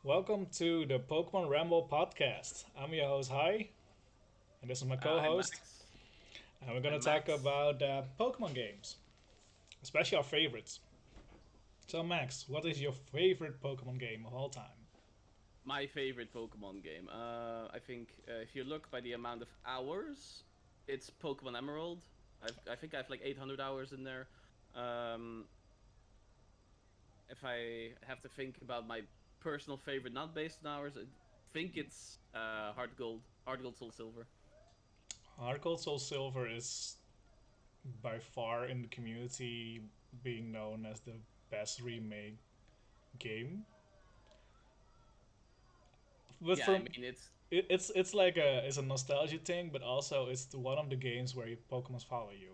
Welcome to the Pokemon Ramble podcast. I'm your host, Hi, and this is my co I'm host. Max. And we're going to I'm talk Max. about Pokemon games, especially our favorites. So, Max, what is your favorite Pokemon game of all time? My favorite Pokemon game. I think if you look by the amount of hours, it's Pokemon Emerald. I think I have like 800 hours in there. Um, if I have to think about my personal favorite, not based on hours, I think it's Heart Gold, Soul Silver. Heart Gold Soul Silver is by far in the community being known as the best remake game. But Yeah, I from mean it's it's like a nostalgia thing, but also it's one of the games where Pokemon follow you.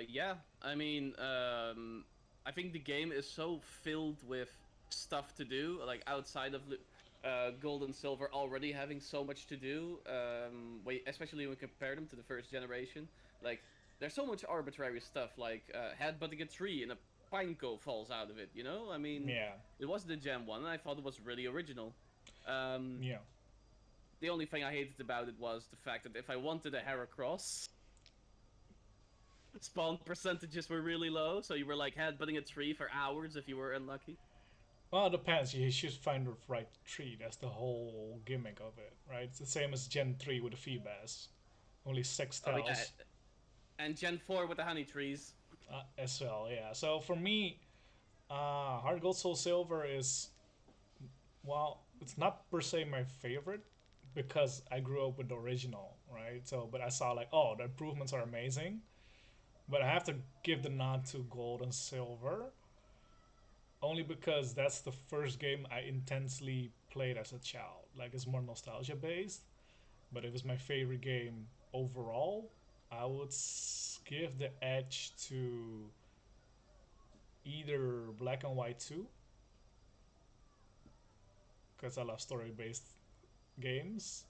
Yeah, I mean, I think the game is so filled with stuff to do, like outside of Gold and Silver already having so much to do. Especially when we compare them to the first generation, like there's so much arbitrary stuff, like headbutting a tree and a pine cone falls out of it. You know, I mean, Yeah, it was the Gen One, and I thought it was really original. Um, yeah. the only thing I hated about it was the fact that if I wanted a Heracross, spawn percentages were really low, so you were like headbutting a tree for hours if you were unlucky. Well, it depends. You should find the right tree. That's the whole gimmick of it, right? It's the same as Gen 3 with the Feebas. Only six Oh yeah, tells and Gen 4 with the honey trees. as well, yeah. So for me, Heart Gold Soul Silver is, well, it's not per se my favorite because I grew up with the original, right? So, but I saw like, oh, the improvements are amazing. But I have to give the nod to Gold and Silver only because that's the first game I intensely played as a child. Like it's more nostalgia based. But if it's my favorite game overall, I would give the edge to either Black and White 2, because I love story based games,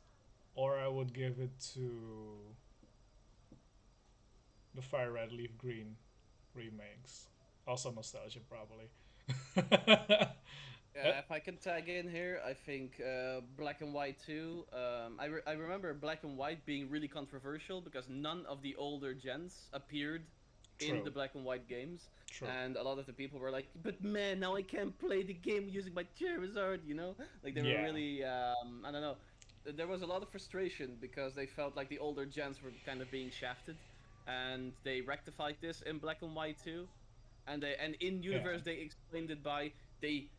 or I would give it to the Fire Red Leaf Green remakes. Also nostalgia, probably. If I can tag in here, I think Black and White 2. I remember Black and White being really controversial because none of the older gens appeared in True, the Black and White games. true. And a lot of the people were like, but man, now I can't play the game using my Charizard, you know? Like, they were Yeah, really, I don't know. There was a lot of frustration because they felt like the older gens were kind of being shafted. And they rectified this in Black and White 2. And in yeah. universe they explained it by they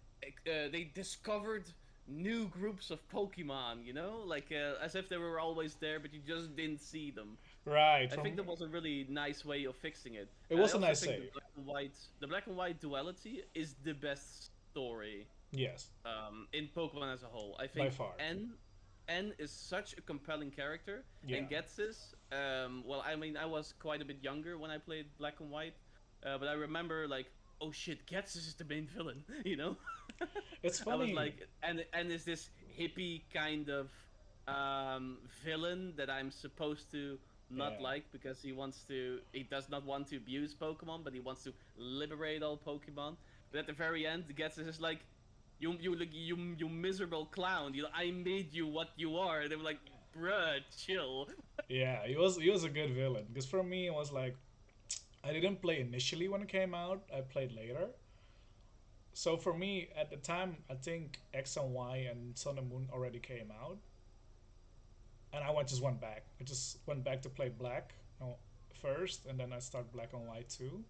they discovered new groups of Pokemon, you know, like as if they were always there, but you just didn't see them. Right. I think From that was a really nice way of fixing it, it and I was a also nice think save. the black and white duality is the best story Yes, in Pokemon as a whole. I by think far. N is such a compelling character, Yeah. and gets this. Well, I mean, I was quite a bit younger when I played Black and White, but I remember like, oh shit, Gets is the main villain, you know. It's I was funny. like, and is this hippie kind of villain that I'm supposed to not Yeah. like because he does not want to abuse Pokemon, but he wants to liberate all Pokemon. But at the very end, Gets is just like, you miserable clown. I made you what you are. And they were like, bruh, chill. Yeah, he was a good villain because for me it was like I didn't play initially when it came out. I played later. So for me at the time, I think X and Y and Sun and Moon already came out, and just went back. I just went back to play Black first, and then I start Black and White too.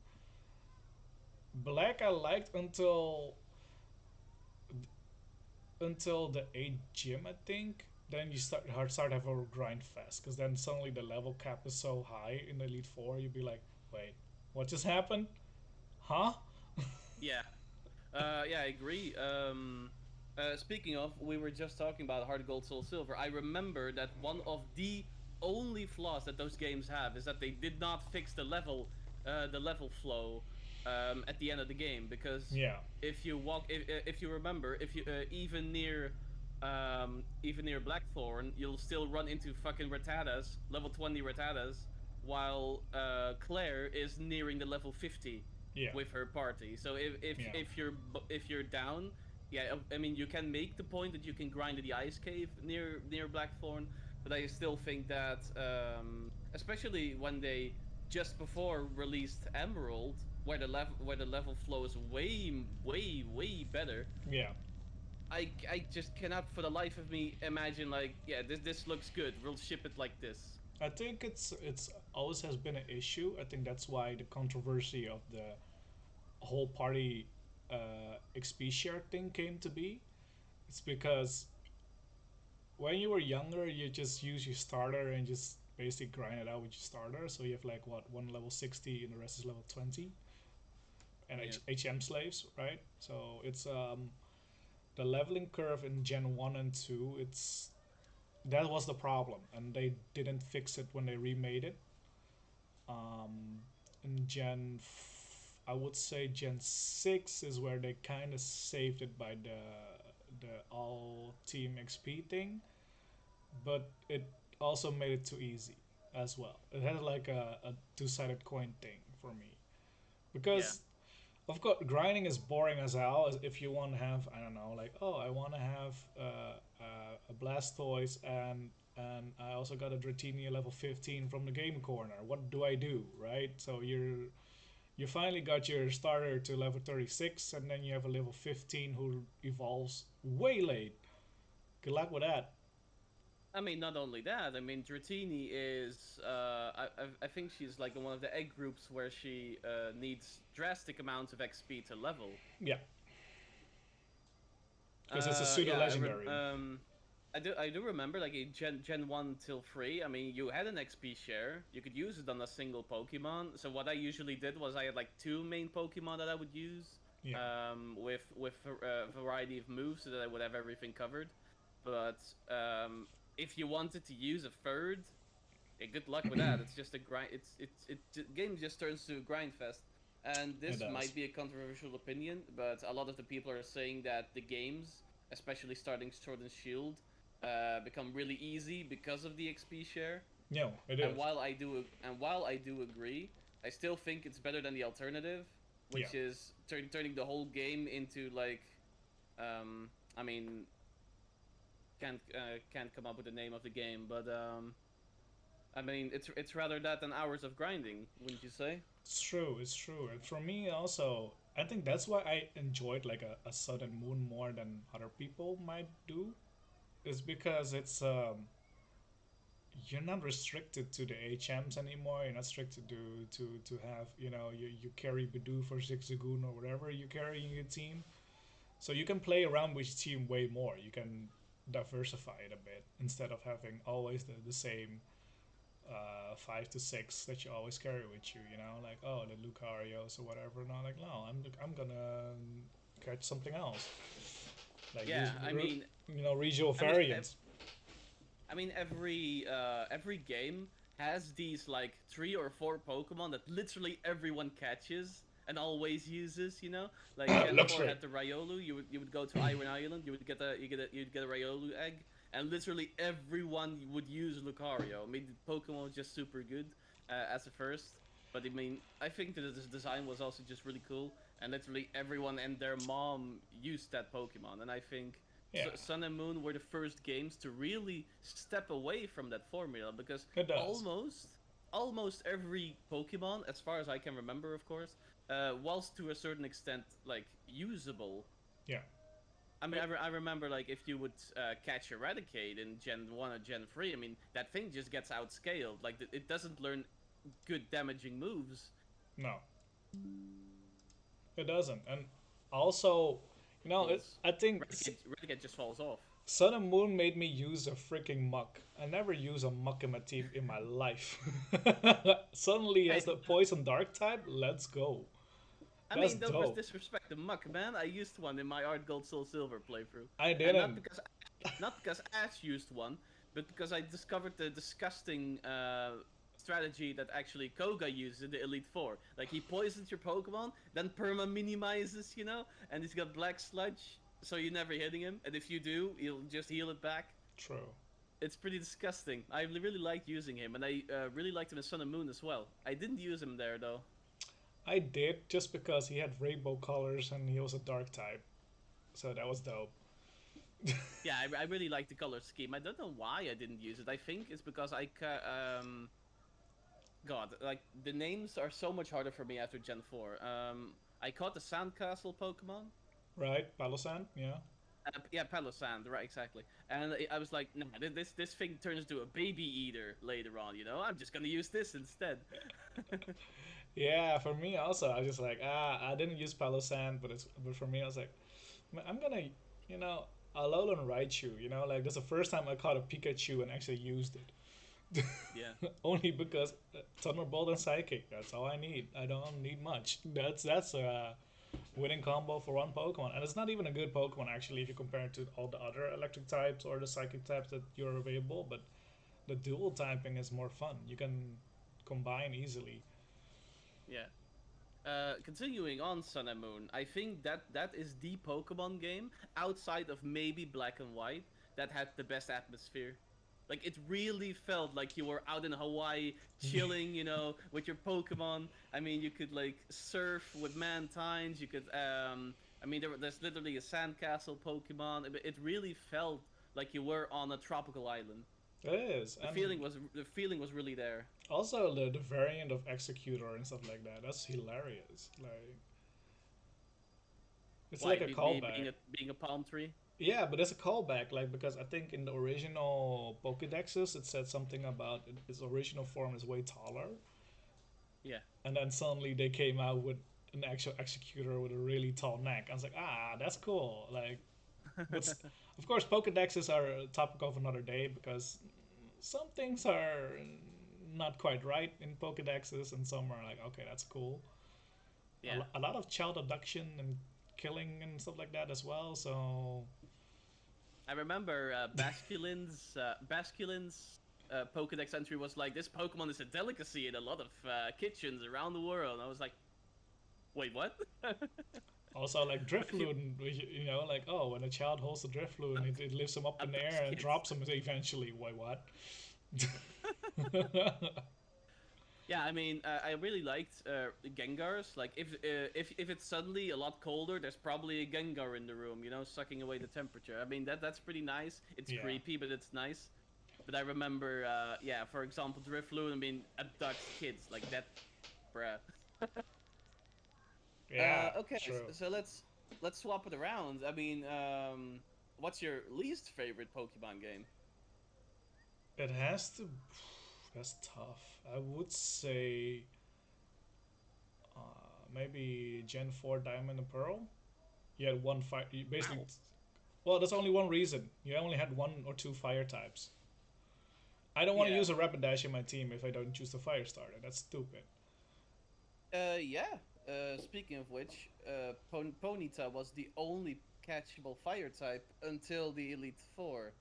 Black I liked until the 8th gym, I think. Then you start have a grind fest because then suddenly the level cap is so high in the Elite Four. You'd be like, wait, what just happened? Huh? Yeah, yeah, I agree. Speaking of, we were just talking about Heart Gold Soul Silver. I remember that one of the only flaws that those games have is that they did not fix the level flow at the end of the game. Because Yeah, if you remember, if you even near Blackthorn, you'll still run into fucking Rattatas, level 20 Rattatas, while Claire is nearing the level 50 yeah, with her party. So yeah, if you're down, yeah, I mean, you can make the point that you can grind in the ice cave near Blackthorn, but I still think that, especially when they just before released Emerald, where the level flow is way better. Yeah, I just cannot for the life of me imagine like, yeah, this looks good. We'll ship it like this. I think it's always has been an issue. I think that's why the controversy of the whole party XP share thing came to be. It's because when you were younger, you just use your starter and just basically grind it out with your starter. So you have like what one level 60 and the rest is level 20 and Yeah, HM slaves, right? So it's the leveling curve in Gen 1 and 2. It's that was the problem, and they didn't fix it when they remade it. Um, in I would say Gen 6 is where they kind of saved it by the all team XP thing, but it also made it too easy as well. It had like a two-sided coin thing for me yeah. because of course grinding is boring as hell. If you want to have, I don't know, like, oh, I want to have a Blastoise and I also got a Dratini level 15 from the game corner. What do I do, right? So you finally got your starter to level 36 and then you have a level 15 who evolves way late. Good luck with that. I mean, not only that. I mean, Dratini is. I think she's like in one of the egg groups where she needs drastic amounts of XP to level. Yeah, because it's a pseudo Yeah. legendary. I do remember like in Gen 1 till 3. I mean, you had an XP share. You could use it on a single Pokemon. So what I usually did was I had like two main Pokemon that I would use. Yeah. With a variety of moves so that I would have everything covered. But if you wanted to use a third, yeah, good luck with that. It's just a grind. The game just turns to a grind fest. And It this does. might be a controversial opinion, but a lot of the people are saying that the games, especially starting Sword and Shield, become really easy because of the XP share. No, it is. And while I do agree, I still think it's better than the alternative, Yeah. which is turning the whole game into like, I mean, can't come up with the name of the game, but I mean, it's rather that than hours of grinding, wouldn't you say? It's true. It's true. And for me also, I think that's why I enjoyed like a Sun and Moon more than other people might do. Is because it's you're not restricted to the HMs anymore. You're not restricted to have you carry Bidoo for Zigzagoon or whatever you carry in your team. So you can play around with your team way more. You can diversify it a bit instead of having always the same 5 to 6 that you always carry with you. You know, like oh the Lucarios or whatever. No, like no, I'm gonna catch something else. Like use Yeah, I mean, regional I mean, variants. I mean, every game has these like three or four Pokemon that literally everyone catches and always uses. You know, like Gen 4 Luxray. had the Riolu. You would go to Iron Island. You'd get a Riolu egg, and literally everyone would use Lucario. I mean, the Pokemon was just super good as a first. But I mean, I think that this design was also just really cool, and literally everyone and their mom used that Pokemon. And I think Yeah, Sun and Moon were the first games to really step away from that formula because it does. almost every Pokemon, as far as I can remember, of course, was to a certain extent like usable. Yeah. I mean, I remember like if you would catch Eradicate in Gen 1 or Gen 3, I mean that thing just gets outscaled. Like it doesn't learn good damaging moves. No, it doesn't. And also, I think Eradicate just falls off. Sun and Moon made me use a freaking muck. I never use a muck in my team in my life. Suddenly, Hey, as the poison dark type, let's go. I That's mean, don't dope. disrespect the muck, man. I used one in my Art Gold Soul Silver playthrough, I and didn't. not because Ash used one, but because I discovered the disgusting strategy that actually Koga uses in the Elite Four. Like he poisons your Pokemon, then perma minimizes, and he's got Black Sludge, so you're never hitting him. And if you do, he'll just heal it back. True. It's pretty disgusting. I really liked using him, and I really liked him in Sun and Moon as well. I didn't use him there though. I did just because he had rainbow colors and he was a dark type. So that was dope. Yeah, I really like the color scheme. I don't know why I didn't use it. I think it's because God, like the names are so much harder for me after Gen 4. I caught the Sandcastle Pokemon. Right, Palosan, yeah. Yeah, Palossand, right, exactly. And I was like, nah, this thing turns into a baby eater later on. You know, I'm just gonna use this instead. Yeah, for me also, I was just like, I didn't use Palosan, but for me, I was like, "Man, I'm gonna, you know, Alolan Raichu, like that's the first time I caught a Pikachu and actually used it. Yeah, Only because Thunderbolt and Psychic, that's all I need. I don't need much. That's a winning combo for one Pokemon. And it's not even a good Pokemon actually if you compare it to all the other electric types or the psychic types that you're available, but the dual typing is more fun. You can combine easily. yeah. Continuing on Sun and Moon, I think that is the Pokemon game outside of maybe Black and White that had the best atmosphere. Like it really felt like you were out in Hawaii chilling, with your Pokemon. I mean, you could like surf with Mantines. You could, I mean, there's literally a sandcastle Pokemon. It really felt like you were on a tropical island. It is. And The feeling was really there. also the variant of Executor and stuff like that. That's hilarious. Like it's Why like a being callback. a palm tree? Yeah, but it's a callback, like because I think in the original Pokédexes it said something about its original form is way taller, Yeah. and then suddenly they came out with an actual executor with a really tall neck. I was like, that's cool. Like, but of course Pokédexes are a topic of another day because some things are not quite right in Pokédexes, and some are like, okay, that's cool. Yeah. A lot of child abduction and killing and stuff like that as well. So I remember Basculin's Pokedex entry was like, "This Pokemon is a delicacy in a lot of kitchens around the world." And I was like, "Wait, what?" also, like If you Drifloon, like when a child holds a Drifloon, it lifts him up a in the air and biscuit. drops him eventually. Wait, what? Yeah, I mean, I really liked Gengars. Like, if it's suddenly a lot colder, there's probably a Gengar in the room, sucking away the temperature. I mean, that's pretty nice. It's Yeah, creepy, but it's nice. But I remember, yeah, for example, Drifloon. I mean, abducts kids like that, bruh. yeah, Okay, true. so let's swap it around. I mean, what's your least favorite Pokemon game? It has to. That's tough. I would say maybe Gen 4 Diamond and Pearl. You had one fire. You basically, Wow. well, that's only one reason. You only had one or two fire types. I don't want to Yeah. use a Rapidash in my team if I don't choose the fire starter. That's stupid. Yeah. Speaking of which, Ponyta was the only catchable fire type until the Elite Four,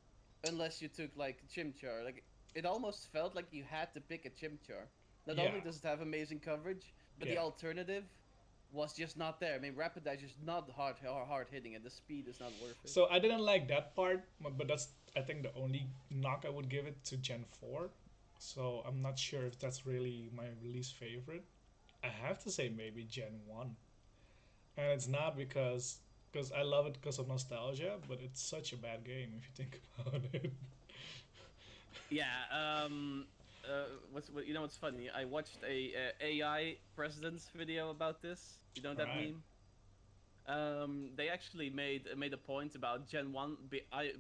unless you took like Chimchar. Like it almost felt like you had to pick a Chimchar. Not Yeah, only does it have amazing coverage, but the yeah. alternative was just not there. I mean, Rapidash is not hard hitting, and the speed is not worth it. So I didn't like that part, but that's I think the only knock I would give it to Gen 4. So I'm not sure if that's really my least favorite. I have to say maybe Gen 1. And it's not because I love it because of nostalgia, but it's such a bad game if you think about it. Yeah. What's funny? I watched a AI president's video about this. You know that Right. meme? They actually made a point about Gen One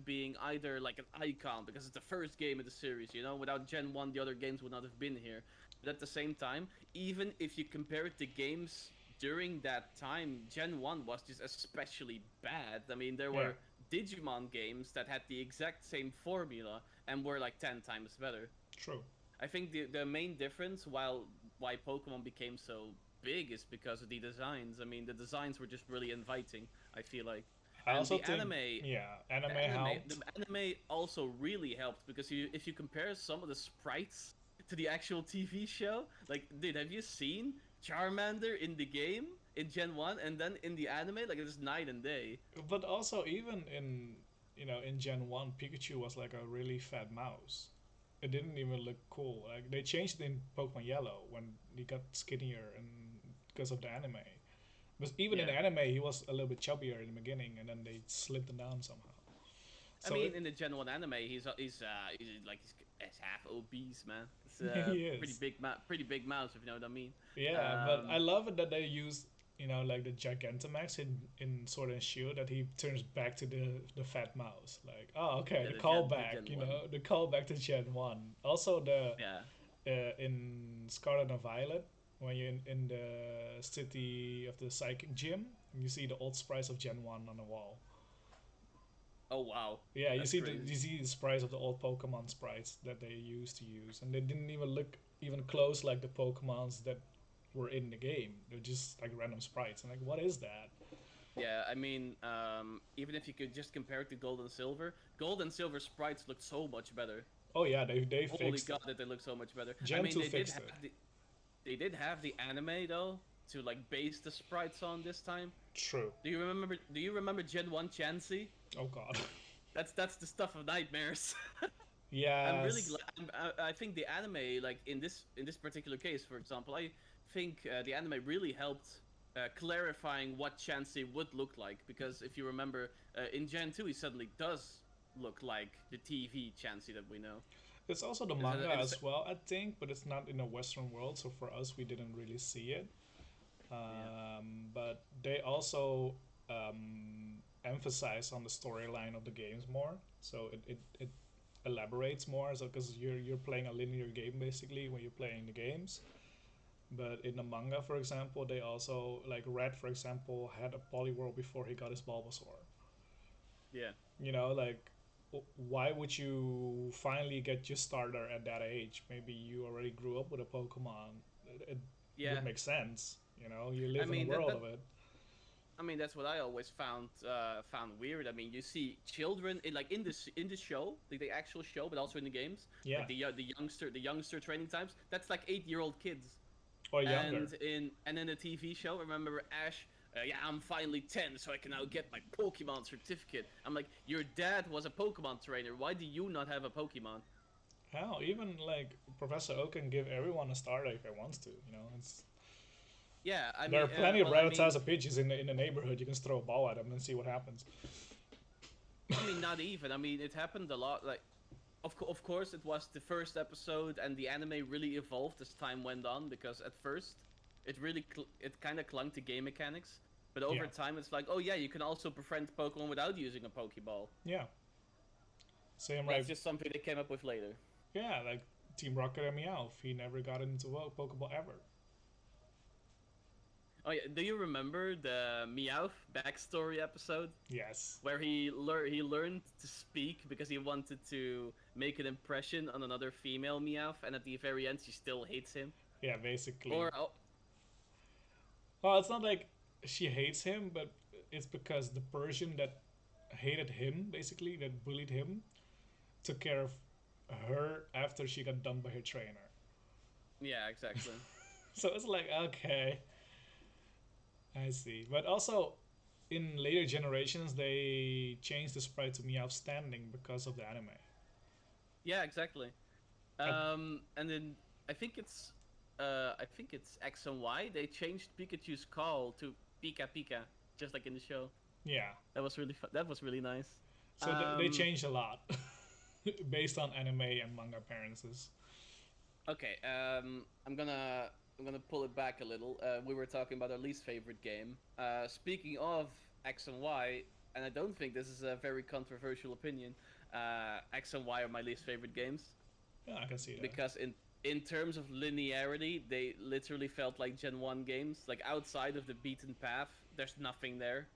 being either like an icon because it's the first game of the series. Without Gen One, the other games would not have been here. But at the same time, even if you compare it to games during that time, Gen One was just especially bad. I mean, there Yeah, were Digimon games that had the exact same formula and were like 10 times better. true. I think the main difference, why Pokemon became so big, is because of the designs. I mean, the designs were just really inviting. I feel like, I and also think, yeah, the anime anime, the helped. anime also really helped because if you compare some of the sprites to the actual TV show, like, dude, have you seen Charmander in the game in Gen One and then in the anime? Like, it's night and day. But also, even in Gen 1, Pikachu was like a really fat mouse. It didn't even look cool. Like, they changed it in Pokemon Yellow when he got skinnier and because of the anime. But even in Yeah. anime, he was a little bit chubbier in the beginning, and then they slipped him down somehow. I So mean, it, in the Gen One anime, he's like he's half obese, man. It's he pretty is. big, pretty big mouse, if you know what I mean. Yeah, but I Um, love it that they use, like the Gigantamax in Sword and Shield, that he turns back to the fat mouse. Like, oh, okay, yeah, the the callback, Gen One. the callback to Gen 1. Also, Yeah. in Scarlet and Violet, when you're in the city of the psychic gym, you see the old sprites of Gen 1 on the wall. Oh wow, Yeah, that's you crazy. see the sprites of the old Pokemon sprites that they used to use, and they didn't even look even close like the Pokemons that were in the game. They're just like random sprites. And like, what is that? Yeah, I mean, even if you could just compare it to Gold and Silver sprites look so much better. Oh yeah, they Holy fixed god, it. that they look so much better. I Gen mean, 2 fixed it. they did have the anime though to like base the sprites on this time. True. Do you remember Gen One Chansey? Oh god. That's the stuff of nightmares. I'm really Yes. glad. I think the anime, like in this particular case, for example, I think the anime really helped clarifying what Chansey would look like. Because if you remember, in Gen 2, he suddenly does look like the TV Chansey that we know. It's also the Is it, manga it is, as well, I think, but it's not in the Western world, so for us, we didn't really see it. yeah, But they also emphasize on the storyline of the games more, so it elaborates more. So because you're playing a linear game basically when you're playing the games, but in the manga, for example, they also like Red, for example, had a Poliwhirl before he got his Bulbasaur. yeah, Like why would you finally get your starter at that age? Maybe you already grew up with a Pokemon. It yeah. would make sense. You I live in a mean world of it. I mean that's what I always found weird. I mean, you see children in the show, like the actual show, but also in the games, Yeah, like the youngster training times. That's like 8 year old kids. or younger. And in the TV show, remember Ash? Yeah, I'm finally 10, so I can now get my Pokemon certificate. I'm like, your dad was a Pokemon trainer. Why do you not have a Pokemon? Hell, even like Professor Oak can give everyone a starter if he wants to. Yeah, I There mean, are plenty of well, I mean, Rattata Pidgeys in the neighborhood. You can just throw a ball at them and see what happens. not even. I mean, it happened a lot. Like, of course, it was the first episode, and the anime really evolved as time went on. Because at first, it kind of clung to game mechanics, but over Yeah, time, it's like, oh yeah, you can also befriend Pokemon without using a Pokeball. yeah. Same That's like just something they came up with later. yeah, like Team Rocket and Meowth. He never got into a Pokeball ever. Oh yeah, do you remember the Meowth backstory episode Yes. where he learned to speak because he wanted to make an impression on another female Meowth, and at the very end she still hates him? Yeah, basically. Or oh, Well, it's not like she hates him, but it's because the Persian that hated him, basically, that bullied him, took care of her after she got dumped by her trainer. yeah, exactly. So it's like, okay, I see. But also, in later generations, they changed the sprite to Meow standing because of the anime. Yeah, exactly. I, And then I think it's I think it's X and Y. They changed Pikachu's call to Pika Pika, just like in the show. yeah. That was really That was really nice. So they Um, changed a lot based on anime and manga appearances. okay, I'm gonna pull it back a little. We were talking about our least favorite game. Speaking of X and Y, and I don't think this is a very controversial opinion. X and Y are my least favorite games Yeah, I can see that. because in terms of linearity, they literally felt like Gen One games. Like outside of the beaten path, there's nothing there.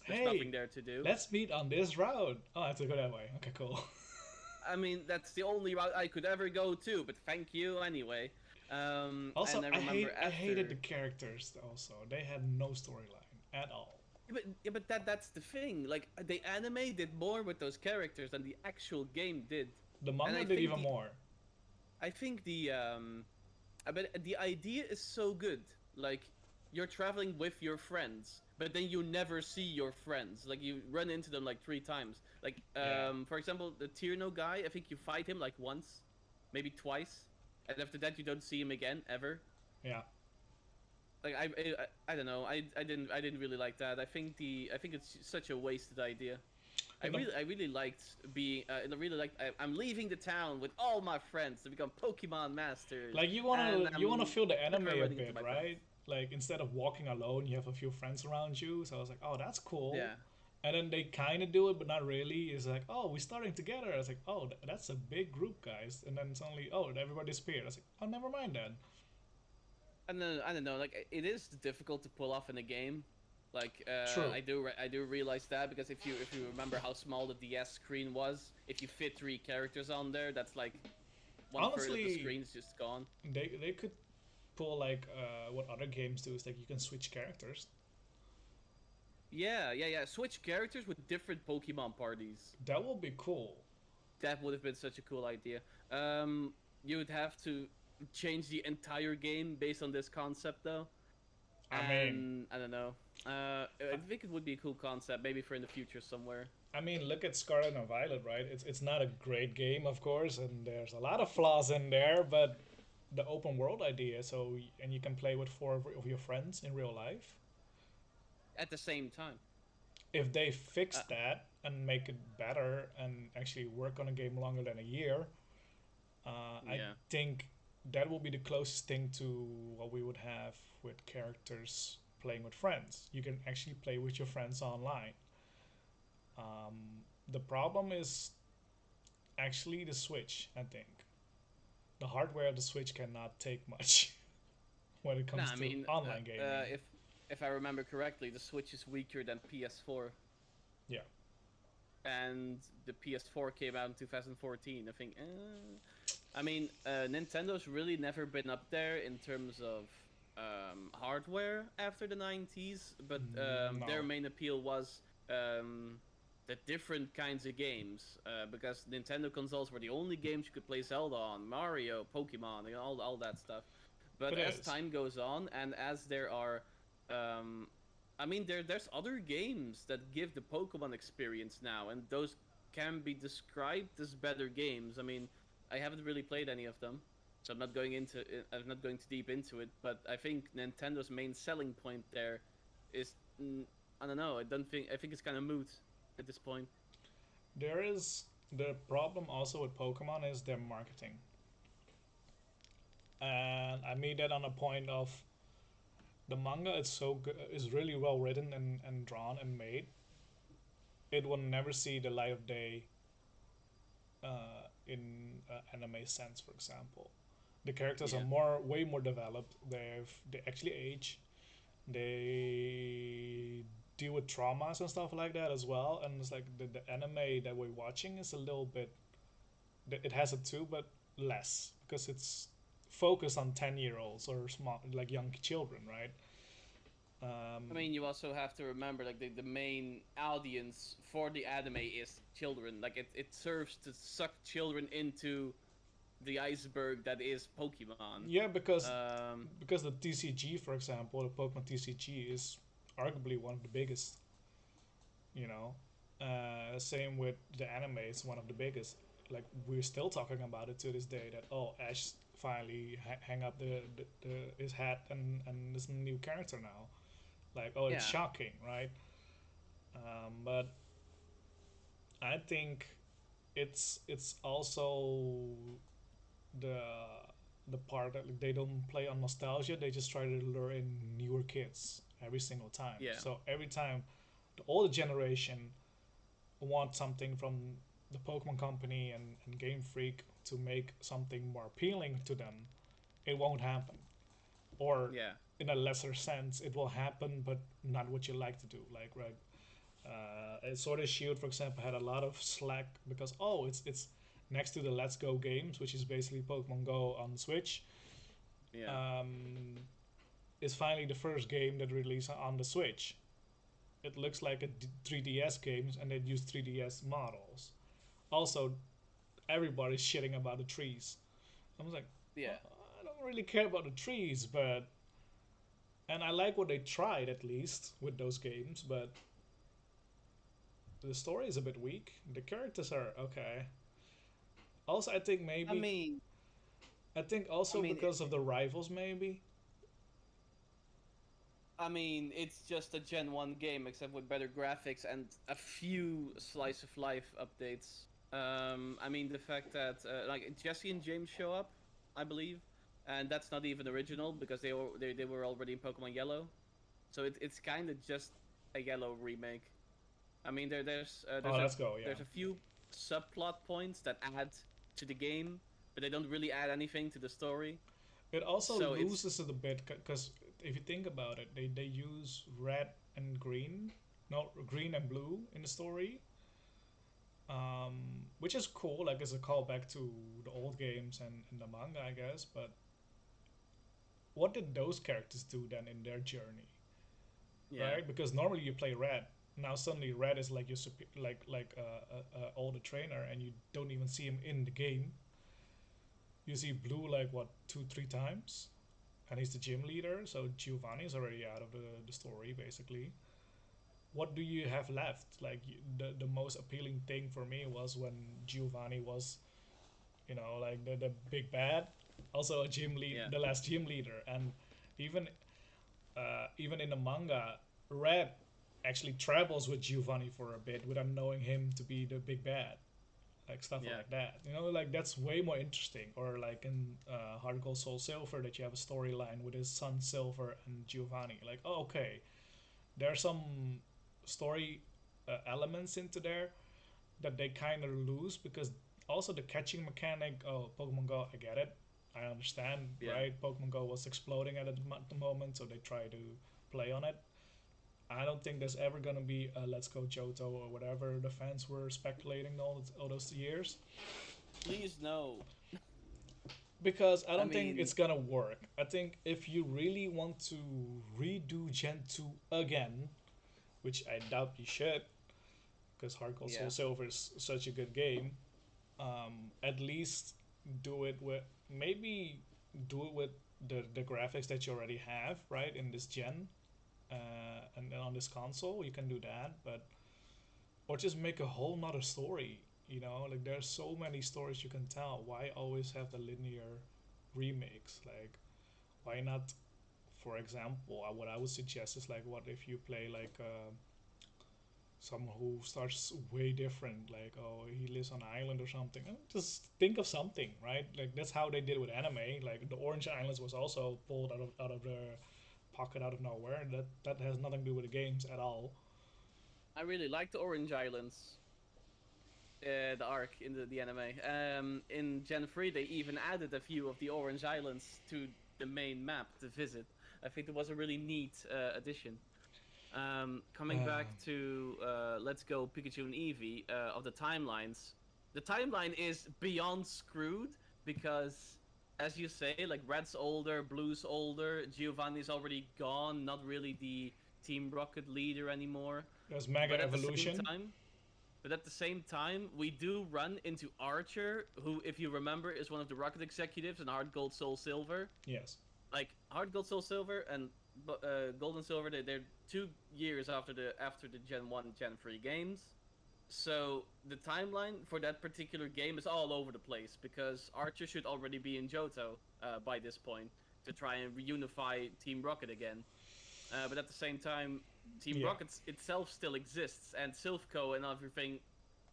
There's Hey, nothing there to do. let's meet on this road. Oh, I have to go that way. Okay, cool. I mean, that's the only route I could ever go to. But thank you anyway. Also, And I remember I hated after. the characters. Also, they had no storyline at all. Yeah, but that's the thing. Like the anime did more with those characters than the actual game did, The and manga did even more. I think but the idea is so good. Like you're traveling with your friends, but then you never see your friends. Like you run into them like 3 times. Like Yeah, for example, the Tierno guy. I think you fight him like once, maybe twice, and after that you don't see him again ever. yeah. like I don't know. I didn't really like that. I think it's such a wasted idea. And the, I really liked being I really liked I'm leaving the town with all my friends to become Pokemon masters, like and you wanna I'm feel the anime never a running into bit, my friends. right? Like instead of walking alone, you have a few friends around you. So I was like, oh, that's cool. Yeah, And then they kind of do it, but not really. It's like, oh, we're starting together. I was like, oh, that's a big group, guys. And then suddenly, oh, everybody disappeared. I was like, oh, never mind then. and then I don't know. Like it is difficult to pull off in a game. Like True. I do realize that because if you remember how small the DS screen was, if you fit three characters on there, that's like one third of the Honestly, screen's just gone. they could pull like what other games do is like you can switch characters. Yeah. Switch characters with different Pokemon parties. That will be cool. That would have been such a cool idea. You would have to change the entire game based on this concept, though. I mean, And I don't know. I think it would be a cool concept, maybe for in the future somewhere. look at Scarlet and Violet, right? It's not a great game, of course, and there's a lot of flaws in there, but the open world idea, and you can play with four of your friends in real life. At the same time, If they fix uh, that and make it better and actually work on a game longer than a year, I yeah, think that will be the closest thing to what we would have with characters playing with friends. You can actually play with your friends online. The problem is actually the Switch, I think. The hardware of the Switch cannot take much when it nah. comes I to mean, online gaming. if I remember correctly, the Switch is weaker than PS4, Yeah. and the PS4 came out in 2014. I think. I mean, Nintendo's really never been up there in terms of hardware after the 90s, but their No. main appeal was the different kinds of games. Because Nintendo consoles were the only games you could play Zelda on, Mario, Pokemon, and all that stuff. But It as is. time goes on, and as there are um, I mean, there's other games that give the Pokemon experience now, and those can be described as better games. I mean, I haven't really played any of them, so I'm not going into it, I'm not going too deep into it. But I think Nintendo's main selling point there is I don't know. I think it's kind of moot at this point. There is the problem also with Pokemon is their marketing. And I made that on a point of the manga is so good, is really well written and drawn and made. It will never see the light of day in anime sense, for example. The characters are Yeah, way more developed. They actually age. They deal with traumas and stuff like that as well. And it's like the anime that we're watching is a little bit. It has it too, but less because it's focused on 10-year-olds or small like young children, right? I Um, mean, you also have to remember like the main audience for the anime is children. Like it serves to suck children into the iceberg that is Pokemon. yeah, Um, because the TCG, for example, the Pokemon TCG is arguably one of the biggest. You know, same with the anime; it's one of the biggest. Like we're still talking about it to this day. That oh, Ash finally hang up his hat and is a new character now. Like oh, it's yeah, shocking, right? But I think it's also the the part that like, they don't play on nostalgia. They just try to lure in newer kids every single time. yeah, So every time the older generation want something from the Pokemon Company and Game Freak to make something more appealing to them, it won't happen. Or yeah, in a lesser sense, it will happen, but not what you like to do. Like right, Sword and Shield, for example, had a lot of slack because oh, it's next to the Let's Go games, which is basically Pokemon Go on the Switch. yeah, Um, is finally the first game that released on the Switch. It looks like a 3DS games, and they use 3DS models. Also, everybody's shitting about the trees. I was like, yeah. well, I don't really care about the trees, but and I like what they tried at least with those games, but the story is a bit weak. The characters are okay. Also, I mean, I think I also mean, because of the rivals, maybe I mean, it's just a Gen 1 game, except with better graphics and a few slice of life updates. I mean, the fact that like Jesse and James show up, I believe, and that's not even original because they were already in Pokemon Yellow, so it's kind of just a Yellow remake. I mean, Oh, let's go. Yeah. there's a few subplot points that add to the game, but they don't really add anything to the story. It also So it's loses it a bit because if you think about it, they use red and green, no, green and blue in the story, which is cool. Like it's a callback to the old games and the manga, I guess. But what did those characters do then in their journey, yeah, right? Because normally you play red. Now suddenly red is like your older trainer, and you don't even see him in the game. You see blue like what 2 3 times, and he's the gym leader. So Giovanni's already out of the story basically. What do you have left? Like the most appealing thing for me was when Giovanni was, like the big bad, also a gym lead, yeah. the last gym leader, and even even in the manga, Red actually travels with Giovanni for a bit without knowing him to be the big bad, like stuff Yeah. like that. Like that's way more interesting. Or like in Heart Gold Soul Silver, that you have a storyline with his son Silver and Giovanni. Like, oh, okay, there are some story elements into there that they kind of lose because also the catching mechanic. Oh, Pokemon Go, I get it. I understand, Yeah. right? Pokemon Go was exploding at the moment, so they try to play on it. I don't think there's ever gonna be a Let's Go Johto or whatever the fans were speculating all those years, Please no. because I I don't think mean, it's gonna work. I think if you really want to redo Gen 2 again, which I doubt you should, because Heart Gold yeah. Soul Silver is such a good game, at least do it with maybe do it with the graphics that you already have right in this gen, and then on this console you can do that, but or just make a whole nother story. Like there's so many stories you can tell. Why always have the linear remakes? Like why not, for example, what I would suggest is like, what if you play like someone who starts way different, like, oh, he lives on an island or something. Just think of something, right? Like that's how they did with anime. Like the Orange Islands was also pulled out of their pocket out of nowhere. That has nothing to do with the games at all. I really like the Orange Islands, the arc in the anime. In Gen 3, they even added a few of the Orange Islands to the main map to visit. I think it was a really neat addition. Coming back to Let's Go Pikachu and Eevee of the timelines, the timeline is beyond screwed because, as you say, like Red's older, Blue's older, Giovanni's already gone, not really the Team Rocket leader anymore. There's Mega But at the same Evolution. time, but at the same time, we do run into Archer, who, if you remember, is one of the Rocket executives in Hard Gold Soul Silver. Yes. Like Hard Gold Soul Silver and Gold and Silver, they're 2 years after the Gen 1 Gen 3 games. So the timeline for that particular game is all over the place because Archer should already be in Johto by this point to try and reunify Team Rocket again. But at the same time, Team Yeah. Rocket itself still exists, and Silphco and everything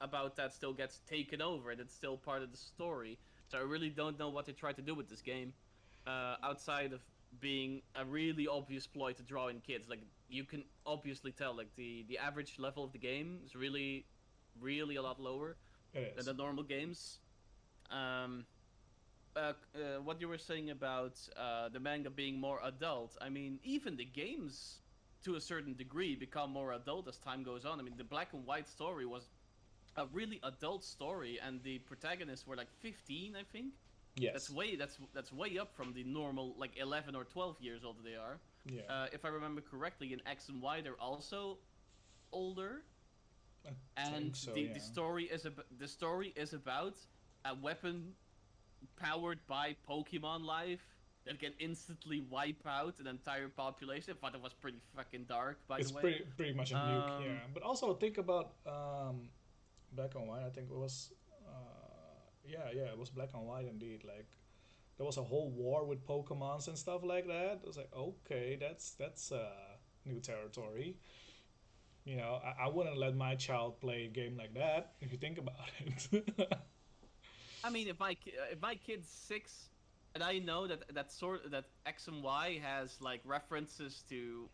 about that still gets taken over, and it's still part of the story. So I really don't know what they try to do with this game, outside of being a really obvious ploy to draw in kids. Like you can obviously tell, like the average level of the game is really, really a lot lower It than is. the normal games. Um, what you were saying about the manga being more adult. I mean, even the games, to a certain degree, become more adult as time goes on. I mean, the black and white story was a really adult story, and the protagonists were like 15, I think. Yes. That's way up from the normal like 11 or 12 years old they are. Yeah. If I remember correctly, in X and Y they're also older, I think and so. the Yeah. the story is about a weapon powered by Pokemon life that can instantly wipe out an entire population. I thought it was pretty fucking dark, by the It's way. pretty much a nuke. Um, Yeah. But also think about black and white. I think it was. Yeah, it was black and white indeed. Like there was a whole war with Pokemons and stuff like that. I was like, okay, that's new territory. I wouldn't let my child play a game like that if you think about it. I mean, if my kid's 6, and I know that X and Y has like references to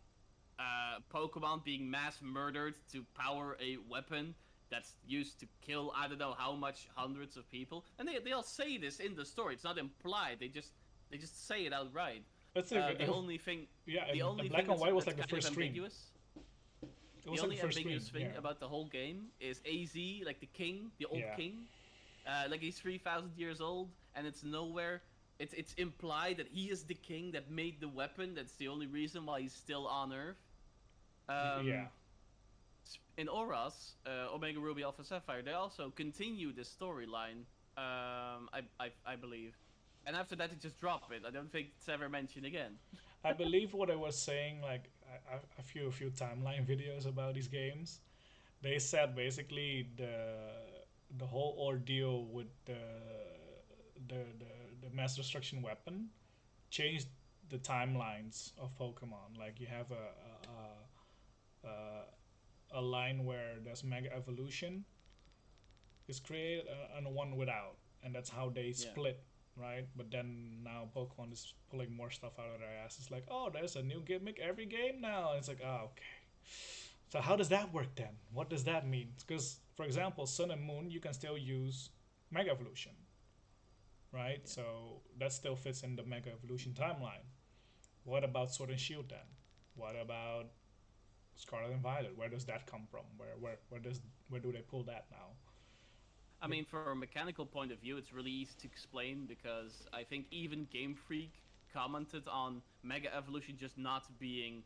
Pokemon being mass murdered to power a weapon that's used to kill I don't know how much hundreds of people, and they all say this in the story. It's not implied. They just say it outright. I think, The only thing, yeah, the and only Black thing and White was that's like the kind of first stream. ambiguous, It the was like the only first stream. ambiguous thing Yeah, about the whole game is AZ, like the king, the old yeah, king, like he's 3,000 years old, and it's nowhere. It's implied that he is the king that made the weapon. That's the only reason why he's still on Earth. yeah. Um, in Oras, Omega Ruby Alpha Sapphire, they also continue this storyline. I believe, and after that, they just drop it. I don't think it's ever mentioned again. I believe what I was saying, like a few timeline videos about these games. They said basically the whole ordeal with the mass destruction weapon changed the timelines of Pokemon. Like you have a line where there's Mega Evolution is created and one without, and that's how they Yeah. split, right? But then now Pokemon is pulling more stuff out of their ass. It's like, oh, there's a new gimmick every game now. And it's like, oh, okay. So how does that work then? What does that mean? Because for example, Sun and Moon, you can still use Mega Evolution, right? Yeah. So that still fits in the Mega Evolution timeline. What about Sword and Shield then? What about Scarlet and Violet? Where does that come from? Where do they pull that now? I mean, from a mechanical point of view, it's really easy to explain because I think even Game Freak commented on Mega Evolution just not being,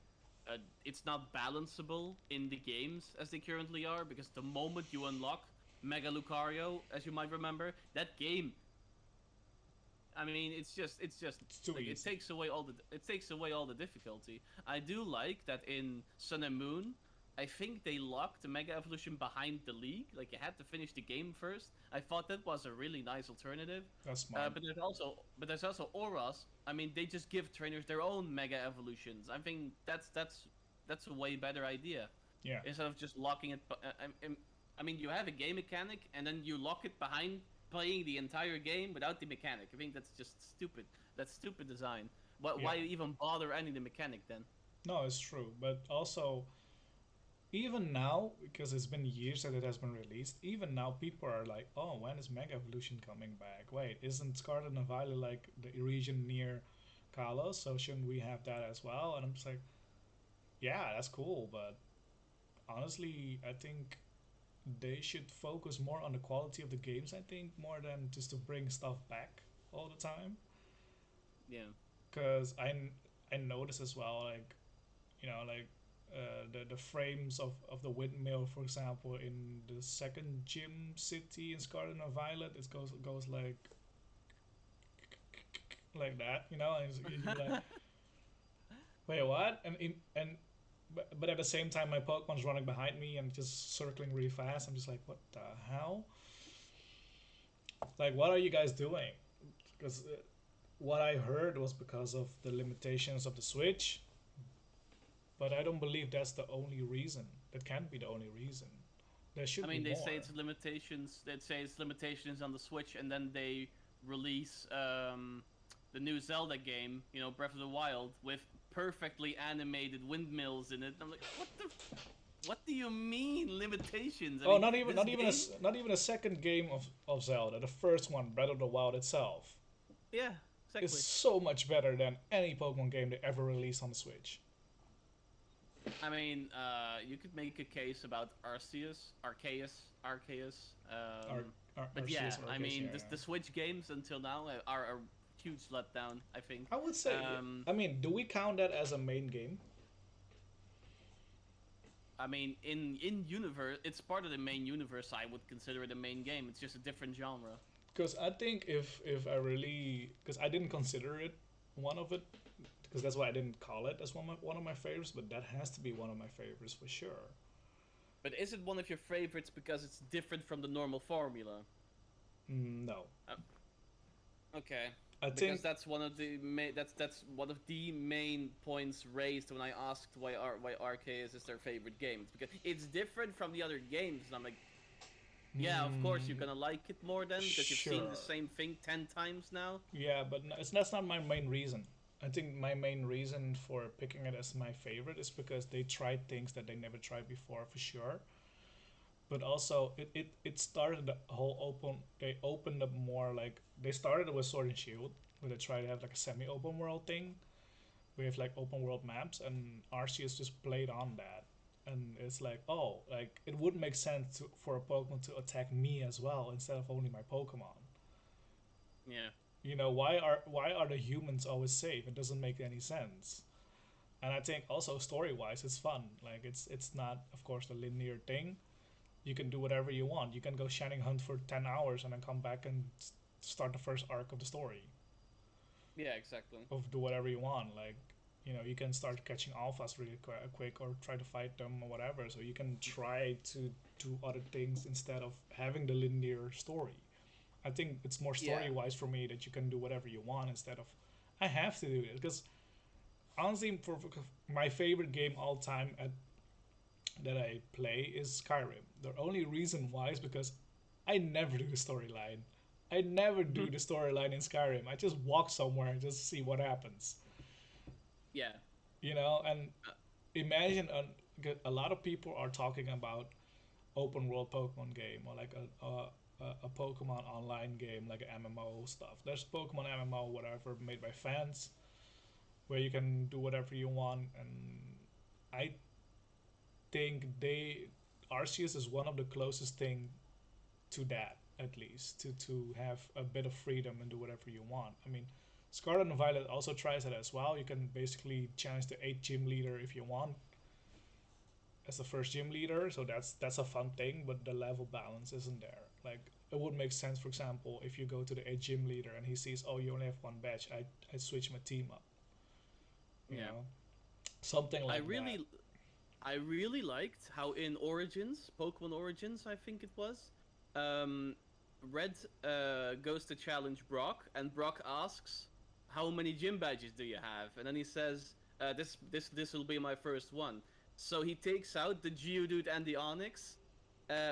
it's not balanceable in the games as they currently are. Because the moment you unlock Mega Lucario, as you might remember, that game, I mean, it's just It's too like easy. it takes away all the difficulty. I do like that in Sun and Moon. I think they locked the Mega Evolution behind the league. Like you had to finish the game first. I thought that was a really nice alternative. That's smart. But there's also Auras. I mean, they just give trainers their own Mega Evolutions. I think that's a way better idea Yeah. instead of just locking it. I mean, you have a game mechanic and then you lock it behind playing the entire game without the mechanic. I think that's just stupid. That's stupid design. Yeah. Why even bother adding the mechanic then? No, it's true. But also, even now, because it's been years that it has been released, even now people are like, oh, when is Mega Evolution coming back? Wait, isn't Scarlet and Violet like the region near Kalos? So shouldn't we have that as well? And I'm just like, yeah, that's cool. But honestly, I think they should focus more on the quality of the games, I think, more than just to bring stuff back all the time. Yeah. Because I notice as well, like, like the frames of the windmill, for example, in the second gym city in Scarlet and Violet, it goes like that, and you're like, wait, what? But at the same time, my Pokemon's running behind me and just circling really fast. I'm just like, what the hell? Like, what are you guys doing? Because what I heard was because of the limitations of the Switch, but I don't believe that's the only reason. That can't be the only reason. There I should be mean, they say more. it's limitations. They say it's limitations on the Switch, and then they release the new Zelda game, Breath of the Wild, with perfectly animated windmills in it. I'm like, what do you mean limitations? I Oh, mean, not even this not even a game, not even a second game of Zelda. The first one, Breath of the Wild itself, yeah, is exactly. so much better than any Pokemon game they ever released on the Switch. I mean, you could make a case about Arceus. Ar- But yeah, Arceus or I Arceus, mean, yeah, the yeah. Switch games until now are a huge letdown. I think. I would say. Um, I mean, do we count that as a main game? I mean, in universe, it's part of the main universe. I would consider it a main game. It's just a different genre. Because I think if I really, because I didn't consider it one of it, because that's why I didn't call it as one of my favorites. But that has to be one of my favorites for sure. But is it one of your favorites because it's different from the normal formula? No, Uh, okay. I because think that's one of the that's one of the main points raised when I asked why Arceus is their favorite game. It's because it's different from the other games, and I'm like, yeah, of course you're mm, gonna like it more then because you've seen the sure. same thing 10 times now. Yeah, but that's not my main reason. I think my main reason for picking it as my favorite is because they tried things that they never tried before, for sure. But also, it started the whole open. They opened up more, like they started with Sword and Shield, where they tried to have like a semi-open world thing. We have like open world maps, and Arceus just played on that. And it's like, oh, like it would make sense for a Pokemon to attack me as well instead of only my Pokemon. Yeah, Why are the humans always safe? It doesn't make any sense. And I think also story wise, it's fun. Like it's not, of course, the linear thing. You can do whatever you want. You can go shining hunt for 10 hours and then come back and start the first arc of the story. yeah, exactly. Of do whatever you want. Like you can start catching alphas really quick or try to fight them or whatever. So you can try to do other things instead of having the linear story. I think it's more Yeah, story wise for me that you can do whatever you want instead of I have to do it because honestly, for my favorite game all time that I play is Skyrim. The only reason why is because I never do the storyline. I never do the storyline in Skyrim. I just walk somewhere and just see what happens. yeah, And imagine a lot of people are talking about open world Pokemon game or like a Pokemon online game like an MMO stuff. There's Pokemon MMO whatever made by fans where you can do whatever you want, and I think Arceus is one of the closest thing to that, at least to have a bit of freedom and do whatever you want. I mean, Scarlet and Violet also tries it as well. You can basically challenge the 8 gym leader if you want as the first gym leader, so that's a fun thing, but the level balance isn't there. Like it would make sense, for example, if you go to the 8 gym leader and he sees, oh, you only have one badge, I switch my team up, you yeah. know, something I like that. really I really liked how in Origins, Pokemon Origins, I think it was, um, Red goes to challenge Brock, and Brock asks, "How many gym badges do you have?" And then he says, "This will be my first one." So he takes out the Geodude and the Onyx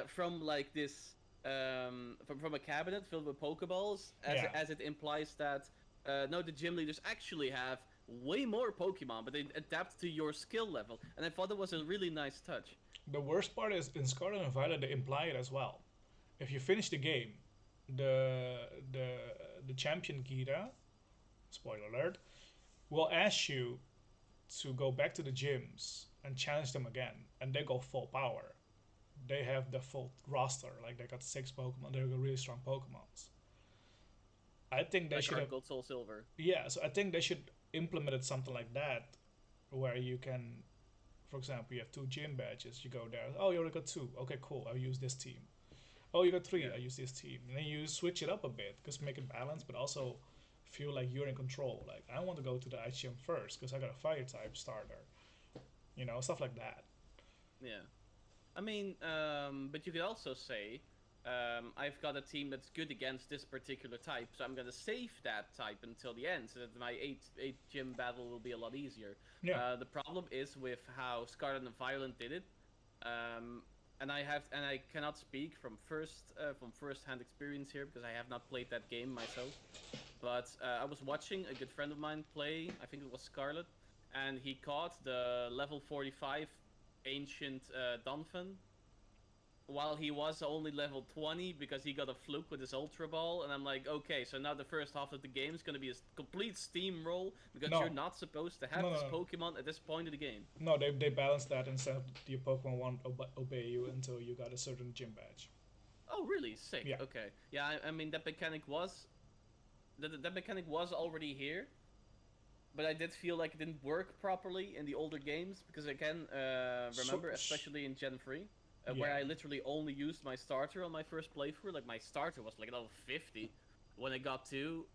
from like this from a cabinet filled with Pokeballs, Yeah, as it implies that no, the gym leaders actually have way more Pokemon, but they adapt to your skill level. And I thought it was a really nice touch. the worst part is in Scarlet and Violet they imply it as well. If you finish the game, the the the champion Gita, spoiler alert, will ask you to go back to the gyms and challenge them again, and they go full power. They have the full roster, like they got 6 Pokemon. They got really strong Pokemons. I think they Like should Heart have, Gold Soul Silver. yeah. So I think they should implemented something like that, where you can, for example, you have 2 gym badges. You go there. Oh, you only got 2. Okay, cool. I'll use this team. Oh, you got 3. Yeah. I use this team. And then you switch it up a bit, just make it balanced, but also feel like you're in control. Like I want to go to the ice gym first because I got a fire type starter. Stuff like that. Yeah. I mean, but you could also say, I've got a team that's good against this particular type, so I'm gonna save that type until the end, so that my eight gym battle will be a lot easier. Yeah. The problem is with how Scarlet and Violet did it, um, and I cannot speak from first hand experience here because I have not played that game myself. But I was watching a good friend of mine play. I think it was Scarlet, and he caught the level 45 ancient Donphan while he was only level 20 because he got a fluke with his Ultra Ball. And I'm like, okay, so now the first half of the game is going to be a complete steamroll because you're No. not supposed to have No. No. this No. Pokemon at this point of the game. No. They balance that instead of your Pokemon won't obey you until you got a certain gym badge. Oh, really? Sick. Yeah. Okay. Yeah, I mean, that mechanic was already here, but I did feel like it didn't work properly in the older games because I can So, remember, especially in Gen 3, yeah. where I literally only used my starter on my first playthrough. Like my starter was like level 50 when I got to.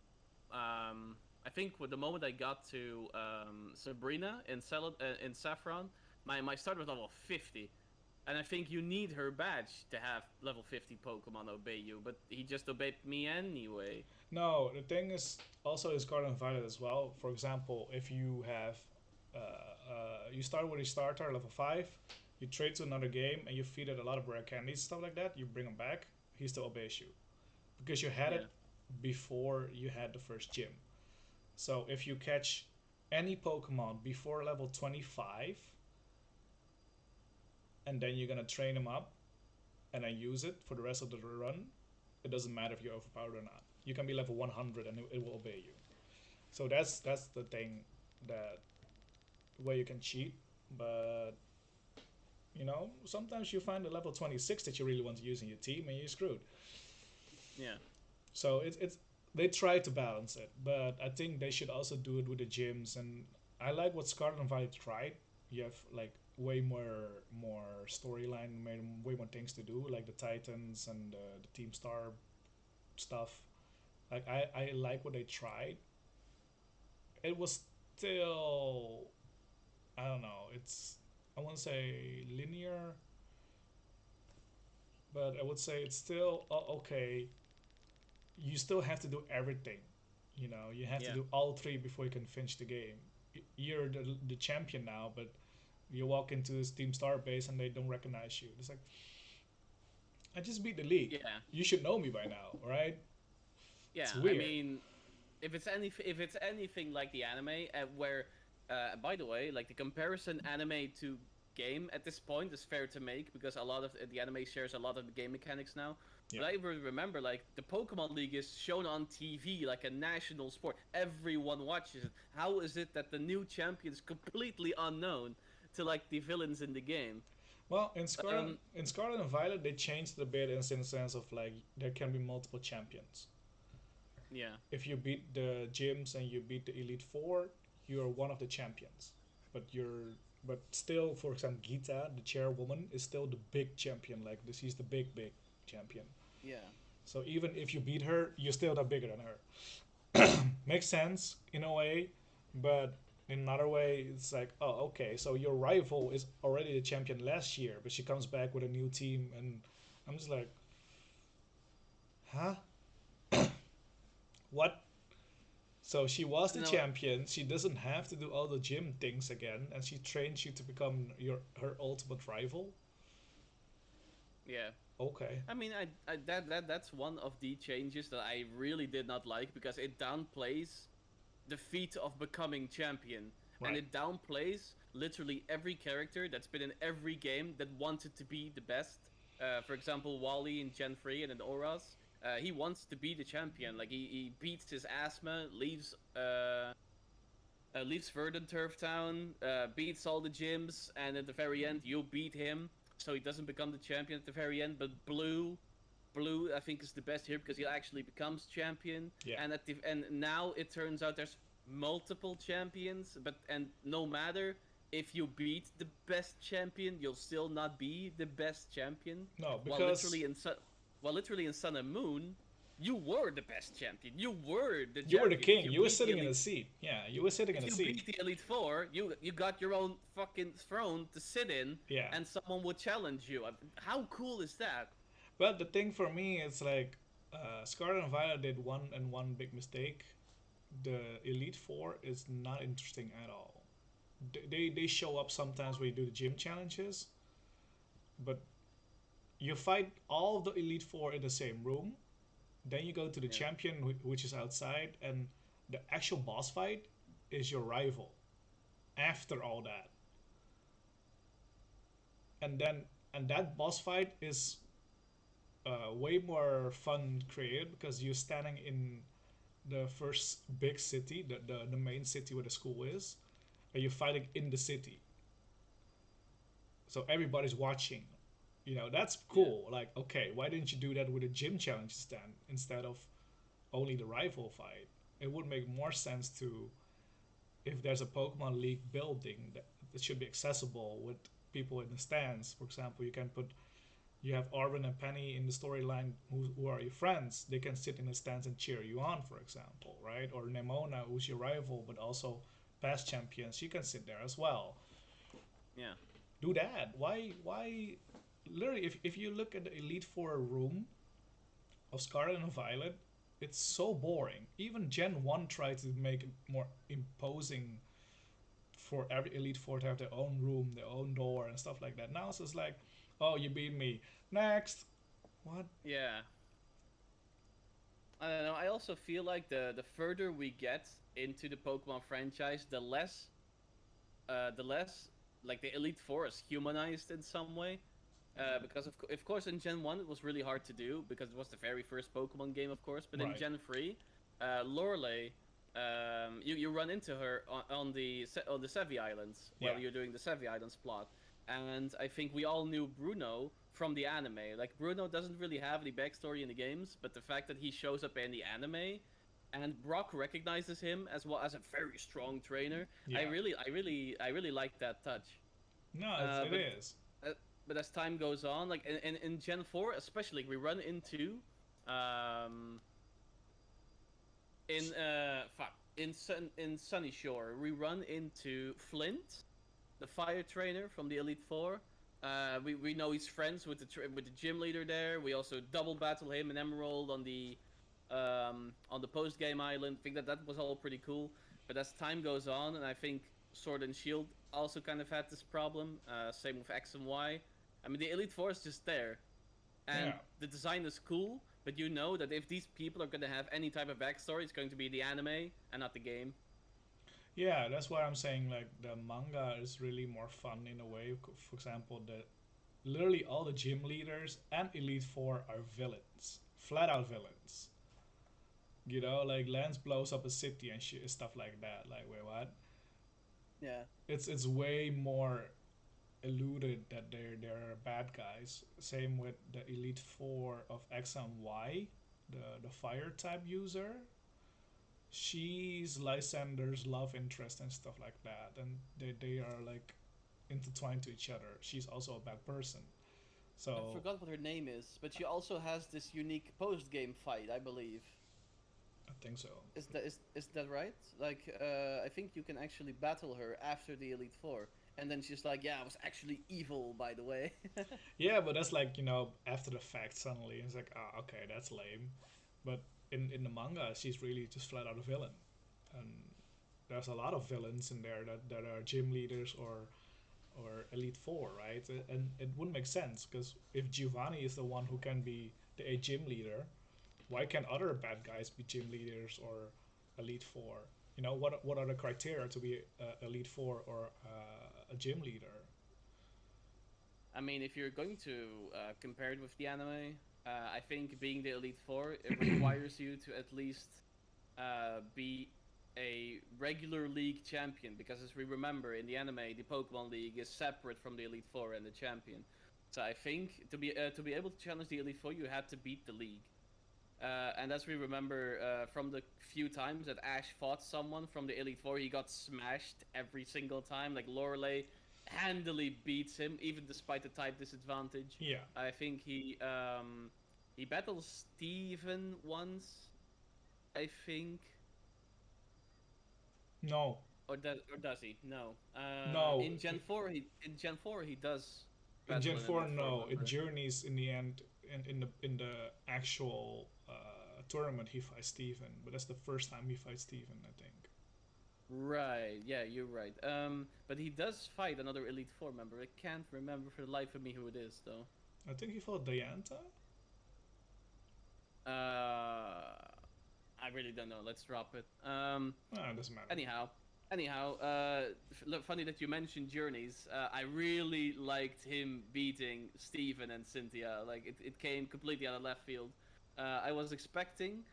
I think with the moment I got to Sabrina in Saffron, my starter was level 50. And I think you need her badge to have level 50 Pokemon obey you, but he just obeyed me anyway. No, the thing is also is Garden Violet as well. For example, if you have, you start with a starter level 5, you trade to another game and you feed it a lot of rare candies, stuff like that, you bring him back, he still obeys you. Because you had Yeah, it before you had the first gym. So if you catch any Pokemon before level 25, and then you're gonna train him up and then use it for the rest of the run, it doesn't matter if you're overpowered or not. You can be level 100 and it will obey you. So that's the thing, that where you can cheat, but sometimes you find a level 26 that you really want to use in your team and you're screwed. yeah, So it's they try to balance it, but I think they should also do it with the gyms. And I like what Scarlet and Violet tried. You have like way more storyline, way more things to do, like the Titans and the Team Star stuff. Like I like what they tried. It was still, I don't know. It's, I won't say linear, but I would say it's still okay. You still have to do everything. You have to yeah, do all three before you can finish the game. You're the champion now, but you walk into this Team Star base and they don't recognize you. It's like, I just beat the league. yeah, You should know me by now, right? yeah. It's I weird. mean, if it's anything like the anime, where, by the way, like the comparison anime to game at this point is fair to make because a lot of the anime shares a lot of the game mechanics now. Yeah. But I remember like the Pokemon League is shown on TV like a national sport. Everyone watches it. How is it that the new champion is completely unknown to like the villains in the game? Well, Um, in Scarlet and Violet, they changed it a bit in the sense of like there can be multiple champions. yeah, If you beat the gyms and you beat the Elite Four, you are one of the champions. But still, for example, Gita, the chairwoman, is still the big champion. Like this, she's the big champion. yeah, So even if you beat her, you're still not bigger than her. Makes sense in a way, but in another way, it's like, oh, okay, so your rival is already the champion last year, but she comes back with a new team, and I'm just like, huh? What? So she was the no, champion. She doesn't have to do all the gym things again, and she trains you to become her ultimate rival. yeah. Okay, I mean, that's one of the changes that I really did not like because it downplays the feat of becoming champion, and right. it downplays literally every character that's been in every game that wanted to be the best. For example, Wally in Gen 3 and in Auras, he wants to be the champion. Like he beats his asthma, leaves Verdant Turf Town, beats all the gyms, and at the very end, you beat him, so he doesn't become the champion at the very end. But Blue, I think, is the best here because he actually becomes champion, Yeah. and now it turns out there's multiple champions, but and no matter if you beat the best champion, you'll still not be the best champion. No, While because literally in Sun and Moon, you were the best champion. You were the you were the champion. If king. you You were beat the sitting in a elite seat. Yeah, you were sitting in if a you seat. beat the Elite Four, you got your own fucking throne to sit in, Yeah. and someone would challenge you. How cool is that? But the thing for me is like, Scarlet and Violet did one big mistake. The Elite Four is not interesting at all. They show up sometimes when you do the gym challenges, but you fight all the Elite Four in the same room. Then you go to the Yeah, champion, which is outside, and the actual boss fight is your rival. After all that, and then and that boss fight is way more fun created because you're standing in the first big city, the main city where the school is, and you're fighting in the city. So everybody's watching. That's yeah, cool. Like, okay, why didn't you do that with a gym challenge stand instead of only the rival fight? It would make more sense to, if there's a Pokemon League building that should be accessible with people in the stands. For example, you have Arvin and Penny in the storyline who are your friends. They can sit in the stands and cheer you on, for example, right? Or Nemona, who's your rival but also past champion, she can sit there as well. yeah. Do that. Why literally, if you look at the Elite Four room of Scarlet and Violet, it's so boring. Even Gen 1 tried to make it more imposing for every Elite Four to have their own room, their own door, and stuff like that. Now it's just like, oh, you beat me. Next. What? Yeah, I don't know. I also feel like the further we get into the Pokemon franchise, the less like the Elite Four is humanized in some way. Because of course in Gen 1 it was really hard to do because it was the very first Pokemon game, of course. But in Right. Gen 3, Lorelei, you run into her on the Sevi Islands Yeah. while you're doing the Sevi Islands plot. And I think we all knew Bruno from the anime. Like Bruno doesn't really have any backstory in the games, but the fact that he shows up in the anime and Brock recognizes him as well as a very strong trainer, Yeah. I really like that touch. No, Uh, it but is. uh, but as time goes on, like in Gen 4 especially, we run into um in Sunny Shore, we run into Flint, the fire trainer from the Elite Four. We know he's friends with the gym leader there. We also double battle him and Emerald on the post game island. I think that was all pretty cool. But as time goes on, and I think Sword and Shield also kind of had this problem. Same with X and Y. I mean, the Elite Four is just there, and Yeah. the design is cool. But you know that if these people are going to have any type of backstory, it's going to be the anime and not the game. Yeah, that's why I'm saying like the manga is really more fun in a way. For example, the literally all the gym leaders and Elite Four are villains, flat out villains. You know, like Lance blows up a city and shit, stuff like that. Like, wait, what? Yeah. It's way more eluded that they're bad guys. Same with the Elite Four of X and Y, the fire type user. She's Lysander's love interest and stuff like that, and they are like intertwined to each other. She's also a bad person. I So forgot what her name is, but she also has this unique post game fight, I believe. I think so. Is that right? Like, I think you can actually battle her after the Elite Four, and then she's like, "Yeah, I was actually evil, by the way." Yeah, but that's like, after the fact suddenly. It's like, oh, okay, that's lame. But in the manga, she's really just flat out a villain. And there's a lot of villains in there that are gym leaders or Elite Four, right? And it wouldn't make sense because if Giovanni is the one who can be a gym leader, why can't other bad guys be gym leaders or Elite Four? What are the criteria to be Elite Four or a gym leader? I mean, if you're going to compare it with the anime, I think being the Elite Four, it requires you to at least be a regular league champion. Because as we remember in the anime, the Pokemon League is separate from the Elite Four and the champion. So I think to be able to challenge the Elite Four, you had to beat the league. And as we remember from the few times that Ash fought someone from the Elite Four, he got smashed every single time. Like Lorelei handily beats him, even despite the type disadvantage. Yeah. I think he battles Steven once, I think, No. or does he? No. No. In Gen 4 he does In battle Gen an 4, Elite Four no. It member. journeys in the end in the actual tournament he fights Steven, but that's the first time he fights Steven, I think. Right, yeah, you're right. But he does fight another Elite Four member. I can't remember for the life of me who it is, though. I think he fought Dianta. I really don't know. Let's drop it. Ah, it doesn't matter. Anyhow, funny that you mentioned Journeys. I really liked him beating Steven and Cynthia. Like it came completely out of left field. I was expecting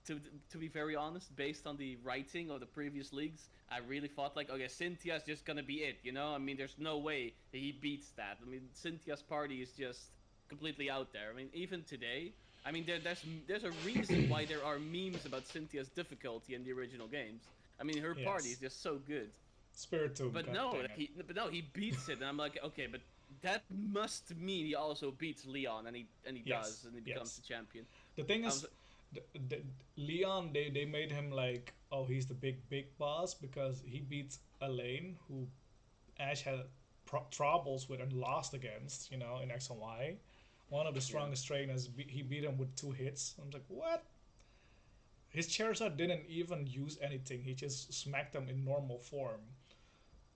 to to be very honest, based on the writing of the previous leagues, I really thought like, okay, Cynthia's just gonna be it, you know? I mean, there's no way that he beats that. I mean, Cynthia's party is just completely out there. I mean, even today, I mean, there's a reason why there are memes about Cynthia's difficulty in the original games. I mean, her party is Yes. just so good. Spiritomb, But god no, dang like it. he beats it, and I'm like, okay, but that must mean he also beats Leon, and he Yes. does, and he becomes Yes. the champion. The thing I was is, the Leon, they made him like, oh, he's the big boss because he beats Elaine, who Ash had troubles with and lost against, in X and Y. One of the Yeah. strongest trainers, he beat him with 2 hits. I'm like, what? His Charizard didn't even use anything. He just smacked him in normal form.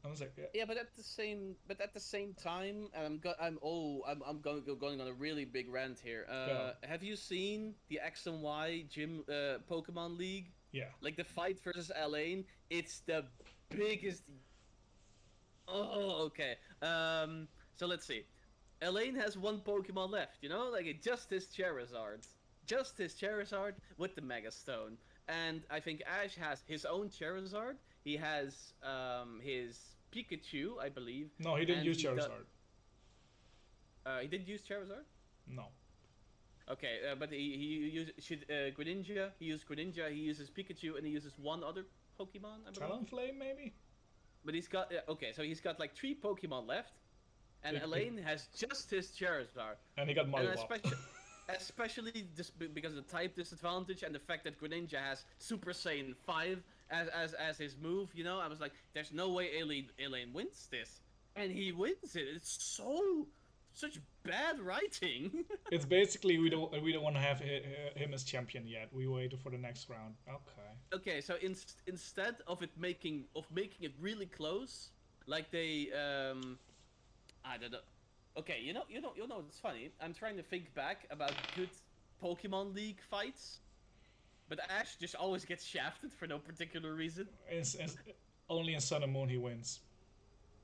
I was like, yeah, Yeah, but at the same time, I'm going on a really big rant here. go. Have you seen the X and Y Gym Pokemon League? Yeah. Like the fight versus Elaine, it's the biggest. Oh, okay. So let's see. Elaine has one Pokemon left. Like just his Charizard, with the Mega Stone, and I think Ash has his own Charizard. He has his Pikachu, I believe. No, he didn't and use he do- Charizard. he didn't use Charizard. No. Okay, but he used Greninja. He used Greninja. He uses Pikachu, and he uses one other Pokemon, I believe. Talonflame, maybe? But he's got okay, so he's got like 3 Pokemon left, and Elaine has just his Charizard. And he got And Mollywop. especially just because of the type disadvantage and the fact that Greninja has Super Saiyan 5 as his move. I was like, there's no way Elaine wins this, and he wins it. It's such bad writing. It's basically we don't want to have him as champion yet. We waited for the next round. Okay. Okay, so instead of making it really close, like they I don't know. Okay, it's funny. I'm trying to think back about good Pokemon League fights, but Ash just always gets shafted for no particular reason. It's only in Sun and Moon he wins.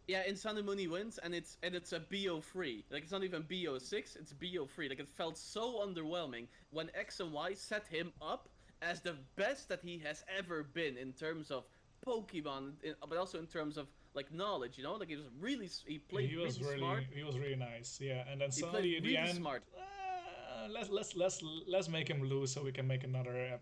Yeah, in Sun and Moon he wins, and it's a BO3. Like it's not even BO6, it's BO3. Like it felt so underwhelming when X and Y set him up as the best that he has ever been in terms of Pokemon, but also in terms of like knowledge. Like he played really smart. He was really nice. Yeah, and then He suddenly played at really the end, smart. let's make him lose so we can make another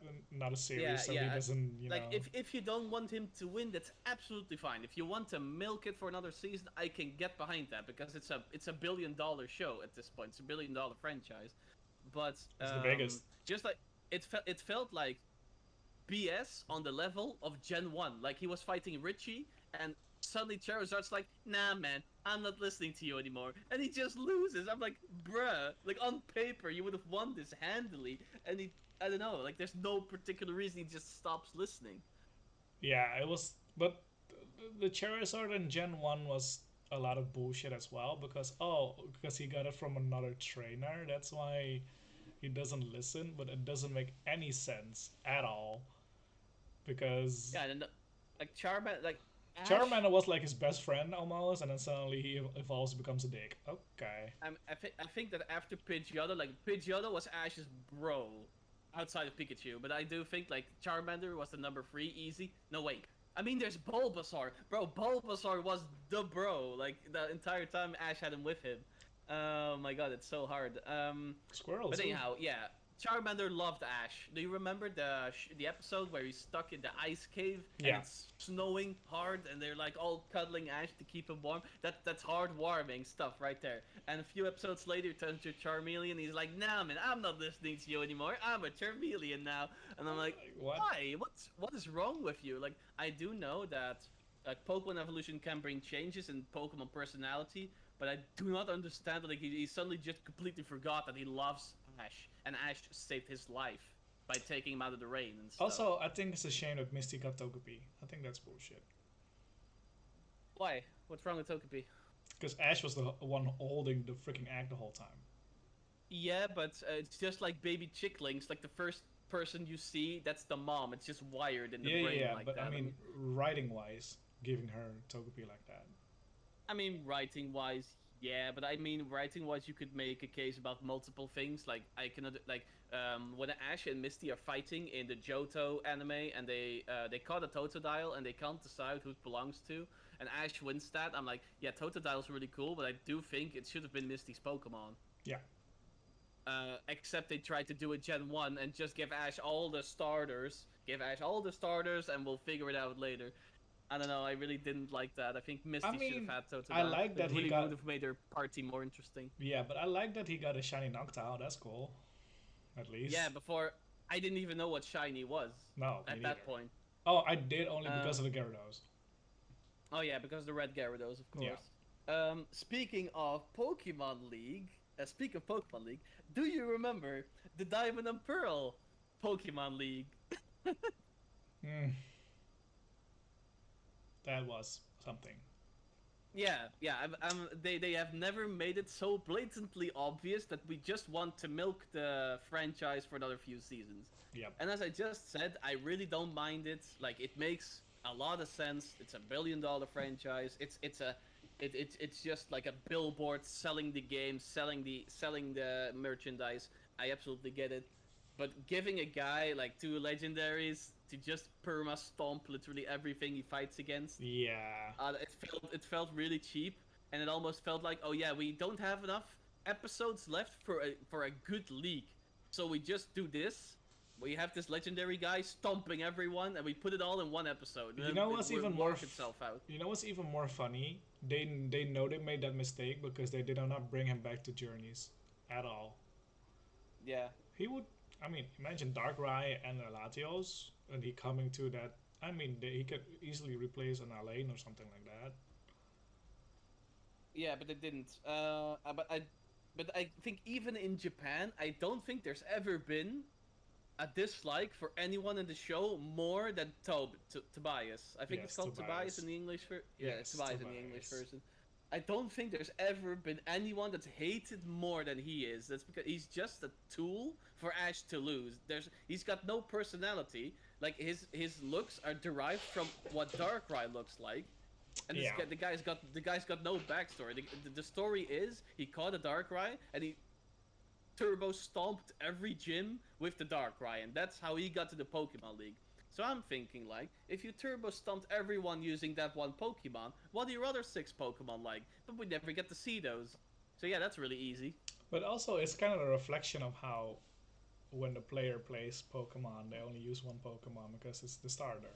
series Yeah, so yeah. he doesn't Like if you don't want him to win, that's absolutely fine. If you want to milk it for another season, I can get behind that because it's a $1 billion show at this point. It's $1 billion franchise, but It's the biggest. just like it felt like BS on the level of Gen 1. Like he was fighting Richie and suddenly Charizard's like, nah man, I'm not listening to you anymore. And he just loses. I'm like, bruh, like on paper you would have won this handily. And I don't know, like there's no particular reason he just stops listening. Yeah, it was, but the Charizard in Gen 1 was a lot of bullshit as well because he got it from another trainer. That's why he doesn't listen, but it doesn't make any sense at all because Yeah, and like Charmander, like Ash, Charmander was like his best friend almost, and then suddenly he evolves and becomes a dick. Okay. I think that after Pidgeotto, like Pidgeotto was Ash's bro, outside of Pikachu. But I do think like Charmander was the number 3 easy. No wait, I mean there's Bulbasaur, bro. Bulbasaur was the bro, like the entire time Ash had him with him. Oh my god, it's so hard. Squirrels. But anyhow, yeah. Charmander loved Ash. Do you remember the episode where he's stuck in the ice cave and Yeah. it's snowing hard and they're like all cuddling Ash to keep him warm? That's heartwarming stuff right there. And a few episodes later, he turns to Charmeleon. He's like, "Nah, man, I'm not listening to you anymore. I'm a Charmeleon now." And I'm like, What? "Why? What is wrong with you?" Like, I do know that like Pokemon evolution can bring changes in Pokemon personality, but I do not understand that like he suddenly just completely forgot that he loves Ash, and Ash saved his life by taking him out of the rain and stuff. Also, I think it's a shame that Misty got Togepi. I think that's bullshit. Why? What's wrong with Togepi? Because Ash was the one holding the freaking egg the whole time. Yeah, but it's just like baby chicklings. Like the first person you see, that's the mom. It's just wired in the brain like but that. I mean, writing-wise, giving her Togepi like that. I mean, writing-wise, yeah, but I mean, writing-wise, you could make a case about multiple things. Like I cannot when Ash and Misty are fighting in the Johto anime, and they caught a Totodile and they can't decide who it belongs to, and Ash wins that. I'm like, yeah, Totodile's really cool, but I do think it should have been Misty's Pokemon. Yeah. Except they tried to do it Gen 1 and just give Ash all the starters. Give Ash all the starters, and we'll figure it out later. I don't know. I really didn't like that. I think Misty should have had Totodile. I like that it really he got. would have made their party more interesting. Yeah, but I like that he got a shiny Noctowl. That's cool. At least. Yeah, before I didn't even know what shiny was. No. At that point. Oh, I did only because of the Gyarados. Oh yeah, because the red Gyarados, of course. Yeah. Speaking of Pokemon League, do you remember the Diamond and Pearl Pokemon League? Mm, that was something. Yeah. They have never made it so blatantly obvious that we just want to milk the franchise for another few seasons. Yep. And as I just said, I really don't mind it. Like it makes a lot of sense. It's a $1 billion franchise. It's just like a billboard selling the game, selling the merchandise. I absolutely get it. But giving a guy like two legendaries to just perma stomp literally everything he fights against, Yeah. it felt really cheap, and it almost felt like, oh yeah, we don't have enough episodes left for a good league, so we just do this. We have this legendary guy stomping everyone, and we put it all in one episode, and You then know it what's will even more? work itself out. You know what's even more funny? They know they made that mistake because they did not bring him back to Journeys at all. Yeah, He would. I mean, imagine Darkrai and Latios, and he coming to that. I mean, he could easily replace an Alain or something like that. yeah, but it didn't. But I think even in Japan, I don't think there's ever been a dislike for anyone in the show more than Tobias. I think it's Yes, called Tobias Tobias. in the English yeah, it's Yes, Tobias in the English Tobias. version. I don't think there's ever been anyone that's hated more than he is. That's because he's just a tool for Ash to lose. He's got no personality. Like his looks are derived from what Darkrai looks like. And Yeah. the guy's got no backstory. The story is he caught a Darkrai and he turbo stomped every gym with the Darkrai, and that's how he got to the Pokemon League. So I'm thinking, like, if you turbo stomped everyone using that one Pokemon, what are your other six Pokemon like? But we never get to see those. So yeah, that's really easy. But also, it's kind of a reflection of how when the player plays Pokemon, they only use one Pokemon because it's the starter.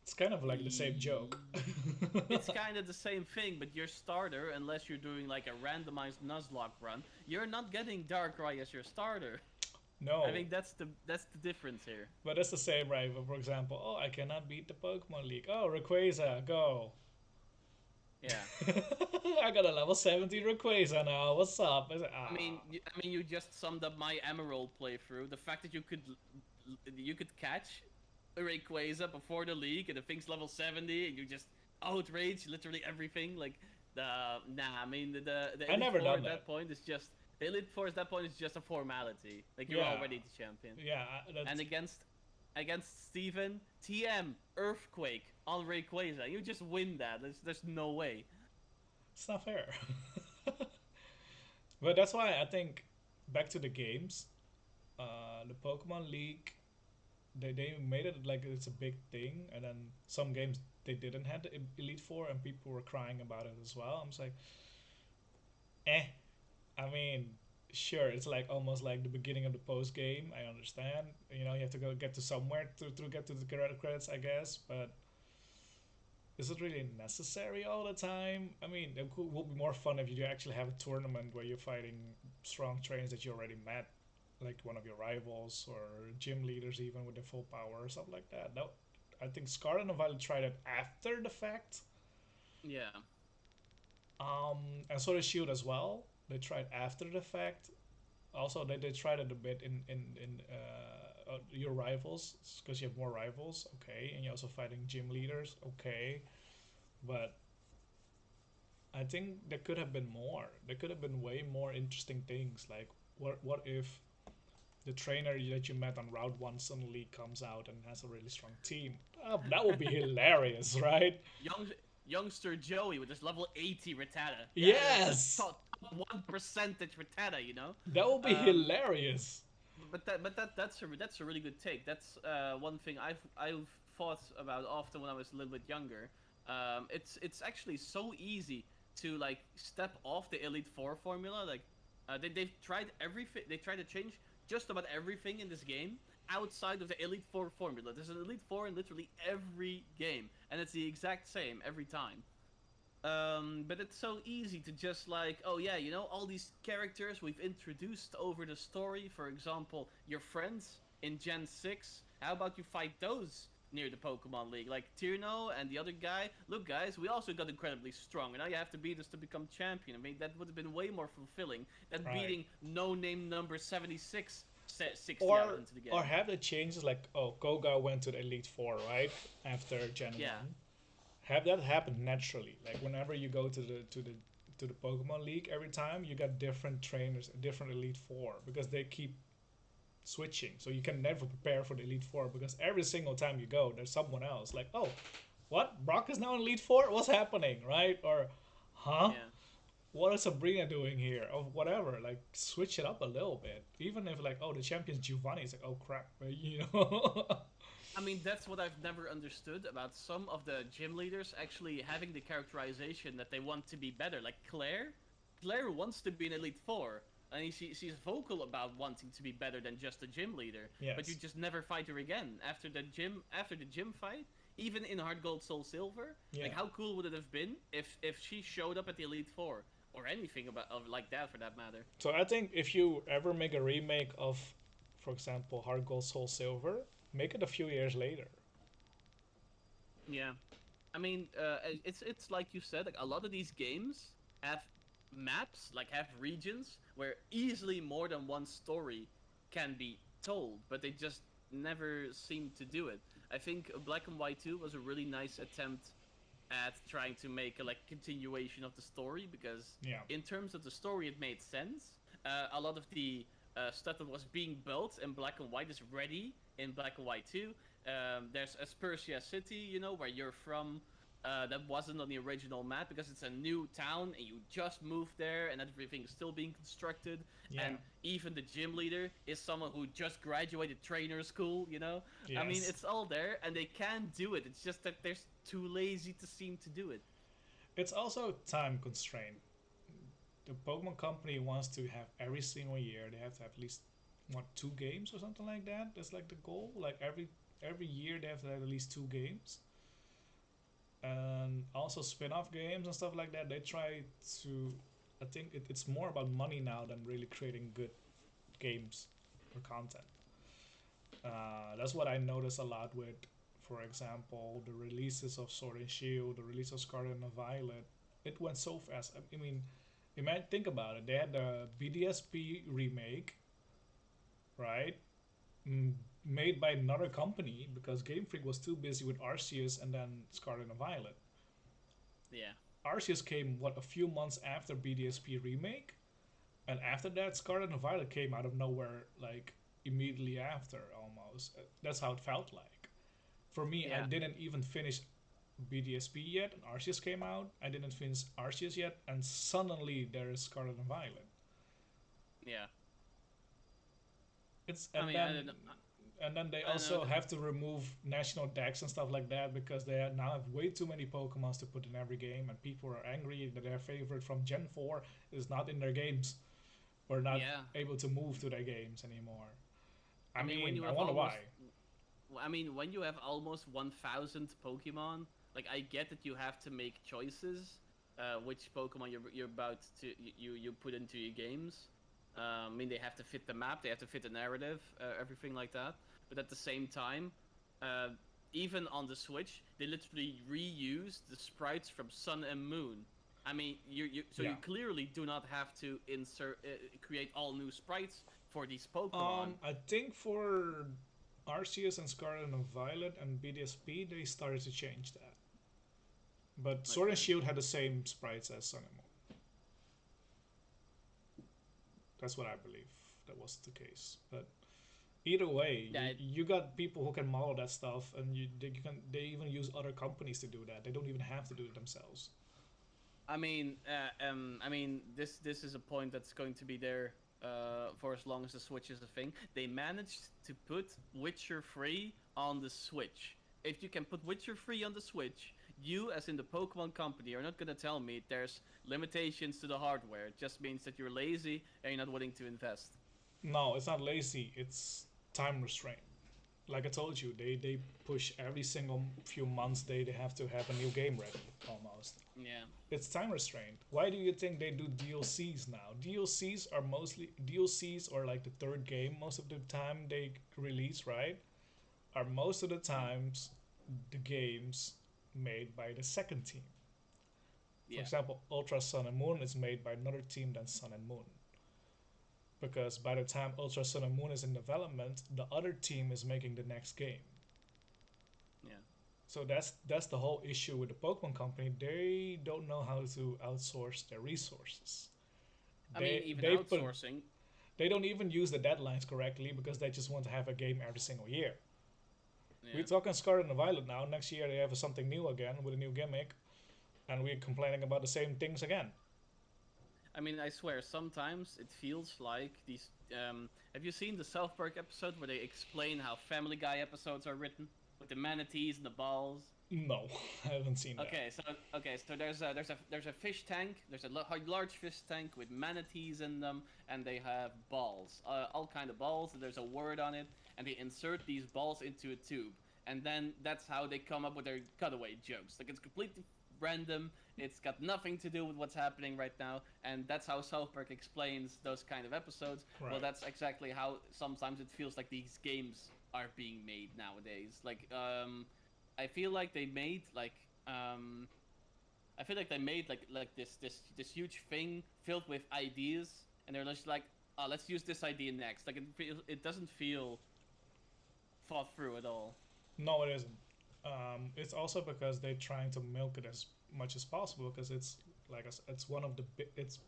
It's kind of like the same joke. It's kind of the same thing, but your starter, unless you're doing like a randomized Nuzlocke run, you're not getting Darkrai as your starter. No, I think that's the difference here. but it's the same, right? For example, oh, I cannot beat the Pokemon League. Oh, Rayquaza, go. Yeah. I got a level 70 Rayquaza now. What's up? I mean, you just summed up my Emerald playthrough. The fact that you could catch a Rayquaza before the league, and the thing's level 70, and you just outrage literally everything. Like nah, I mean the I Elite never Four done at that. that point is just the Elite Four at that point is just a formality. Like you're Yeah, already the champion. yeah, And that's against Steven, TM Earthquake on Rayquaza, you just win that. There's no way. it's not fair. But that's why I think back to the games, the Pokemon League, they made it like it's a big thing, and then some games they didn't have the Elite Four, and people were crying about it as well. I'm just like, eh. I mean, sure, it's like almost like the beginning of the post game. I understand. You know, you have to go get to somewhere to get to the credits, I guess. But is it really necessary all the time? I mean, would be more fun if you actually have a tournament where you're fighting strong trains that you already met, like one of your rivals or gym leaders, even with the full power or something like that. That I think Scarlet and Violet tried it after the fact, Yeah. um, and so did Shield as well. They tried after the fact. Also, they tried it a bit in your rivals because you have more rivals, okay, and you're also fighting gym leaders, okay, but I think there could have been more. There could have been way more interesting things. Like, what if the trainer that you met on Route One suddenly comes out and has a really strong team? That would be hilarious, right? Young youngster Joey with his level 80 Rattata. Yeah, that's Yes, top 1% Rattata, you know. that would be Um, hilarious. but that's a really good take. That's one thing I've thought about often when I was a little bit younger. It's actually so easy to like step off the Elite Four formula. Like they've tried everything. They tried to change just about everything in this game outside of the Elite Four formula. There's an Elite Four in literally every game, and it's the exact same every time. But it's so easy to just like, oh yeah, all these characters we've introduced over the story. For example, your friends in Gen 6. How about you fight those near the Pokemon League. Like Tierno and the other guy, look guys, we also got incredibly strong, and now you have to beat us to become champion. I mean, that would have been way more fulfilling than Right. beating no name number 76 60 hours Or into the or game. have the changes like, oh, Koga went to the Elite Four, right? After Gen Yeah, 1. Have that happen naturally. Like whenever you go to the Pokemon League, every time you got different trainers, different Elite Four, because they keep switching. So you can never prepare for the Elite Four because every single time you go, there's someone else. Like, oh, what? Brock is now in Elite Four? What's happening, right? Or, huh? yeah. What is Sabrina doing here? Or whatever. Like, switch it up a little bit. Even if, like, oh, the champion's Giovanni, it's like, oh, crap. You know? I mean, that's what I've never understood about some of the gym leaders actually having the characterization that they want to be better. Like Claire, Claire wants to be an Elite Four, and she's vocal about wanting to be better than just a gym leader. But you Yes. just never fight her again after the gym fight. Even in Hard Gold Soul Silver, like Yeah. how cool would it have been if she showed up at the Elite Four or anything like that for that matter? So I think if you ever make a remake of, for example, Heart Gold Soul Silver, make it a few years later. Yeah. I mean, it's like you said, like a lot of these games have maps, like have regions where easily more than one story can be told, but they just never seem to do it. I think Black and White 2 was a really nice attempt at trying to make a like continuation of the story because Yeah. in terms of the story it made sense. A lot of the stuff that was being built in Black and White is ready in Black and White 2. There's Aspersia City, you know, where you're from. That wasn't on the original map because it's a new town and you just moved there and everything's still being constructed. Yeah. And even the gym leader is someone who just graduated trainer school, you know? I mean, Yes. it's all there and they can do it. It's just that they're too lazy to seem to do it. It's also time constraint. The Pokemon Company wants to have every single year they have to have at least what 2 games or something like that. That's like the goal. Like every year they have to have at least 2 games, and also spin-off games and stuff like that. They try to. I think it's more about money now than really creating good games or content. That's what I notice a lot with, for example, the releases of Sword and Shield, the release of Scarlet and Violet. It went so fast. I mean, you might think about it. They had the BDSP remake, right? Mm, Made by another company because Game Freak was too busy with Arceus and then Scarlet and Violet. Yeah. Arceus came what a few months after BDSP remake, and after that, Scarlet and Violet came out of nowhere, like immediately after almost. That's how it felt like. For me, I Yeah. didn't even finish BDSP yet, and Arceus came out. I didn't finish Arceus yet, and suddenly there is Scarlet and Violet. Yeah. It's I mean, and then they I don't know. also have to remove national decks and stuff like that because they now have way too many Pokemons to put in every game, and people are angry that their favorite from Gen 4 is not in their games or not Yeah. able to move to their games anymore. I I mean, when mean, you I have wonder almost, why. I mean, when you have almost 1,000 Pokemon, like I get that you have to make choices, which Pokemon you're about to you put into your games. I mean, they have to fit the map, they have to fit the narrative, everything like that. But at the same time, uh, even on the Switch, they literally reused the sprites from Sun and Moon. I mean, you Yeah. clearly do not have to insert create all new sprites for these Pokemon. I think for Arceus and Scarlet and Violet and BDSP, they started to change that. But Sword and Okay. Shield had the same sprites as Sun and Moon. That's what I believe. That was the case. But either way, Yeah, you got people who can model that stuff, and they even use other companies to do that. They don't even have to do it themselves. I mean, this is a point that's going to be there for as long as the Switch is a thing. They managed to put Witcher 3 on the Switch. If you can put Witcher 3 on the Switch, you, as in the Pokemon Company, are not gonna tell me there's limitations to the hardware. It just means that you're lazy and you're not willing to invest. No, it's not lazy. It's time restraint. Like I told you, they push every single few months. They have to have a new game ready almost. Yeah. It's time restraint. Why do you think they do DLCs now? DLCs or like the third game most of the time they release, right? Are most of the times the games made by the second team. For Yeah. example, Ultra Sun and Moon is made by another team than Sun and Moon. Because by the time Ultra Sun and Moon is in development, the other team is making the next game. Yeah. So that's the whole issue with the Pokemon Company. They don't know how to outsource their resources. I mean, They even they put outsourcing. they don't even use the deadlines correctly because they just want to have a game every single year. We're Yeah. talking Scarlet and Violet now. Next year they have something new again with a new gimmick, and we're complaining about the same things again. I mean, I swear, sometimes it feels like these. Have you seen the South Park episode where they explain how Family Guy episodes are written with the manatees and the balls? No, I haven't seen that. Okay, so there's a fish tank. There's a large fish tank with manatees in them, and they have balls, all kind of balls. And there's a word on it, and they insert these balls into a tube, and then that's how they come up with their cutaway jokes. Like it's completely random. It's got nothing to do with what's happening right now, and that's how South Park explains those kind of episodes. Well, Right. that's exactly how sometimes it feels like these games are being made nowadays. I feel like they made I feel like they made this huge thing filled with ideas, and they're just like, oh, let's use this idea next. Like it doesn't feel thought through at all. No, it isn't. It's also because they're trying to milk it as much as possible because it's like it's one of the it's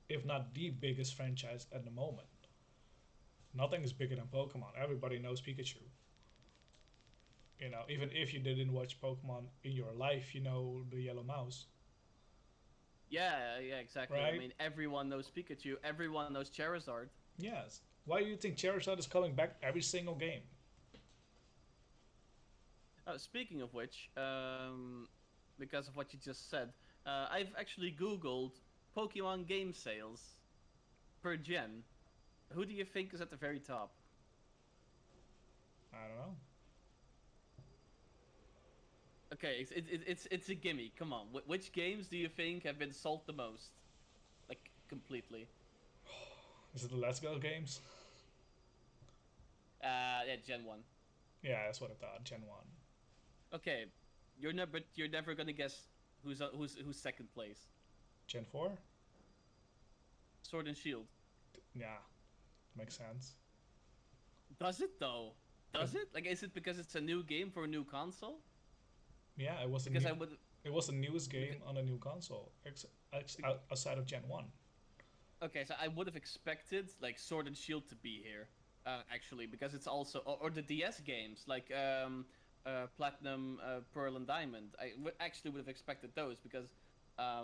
if not the biggest franchise at the moment. Nothing is bigger than Pokemon. Everybody knows Pikachu. You know, even if you didn't watch Pokemon in your life, you know the yellow mouse, Yeah, yeah, exactly. I right? mean, everyone knows Pikachu. Everyone knows Charizard. Yes. Why do you think Charizard is coming back every single game? Speaking of which, because of what you just said, I've actually Googled Pokemon game sales per gen. Who do you think is at the very top? I don't know. Okay, it's a gimme. Come on, which games do you think have been sold the most, like completely? Is it the Let's Go games? Yeah, Gen 1. Yeah, that's what I thought. Gen 1. Okay, you're never gonna guess who's second place. Gen 4? Sword and Shield. Yeah, makes sense. Does it though? Cause Does it? Like, is it because it's a new game for a new console? yeah, Because I would. it was the newest game Because, on a new console, outside of Gen 1. okay, so I would have expected like Sword and Shield to be here, actually, because it's also or the DS games like Platinum, Pearl, and Diamond. Actually would have expected those because,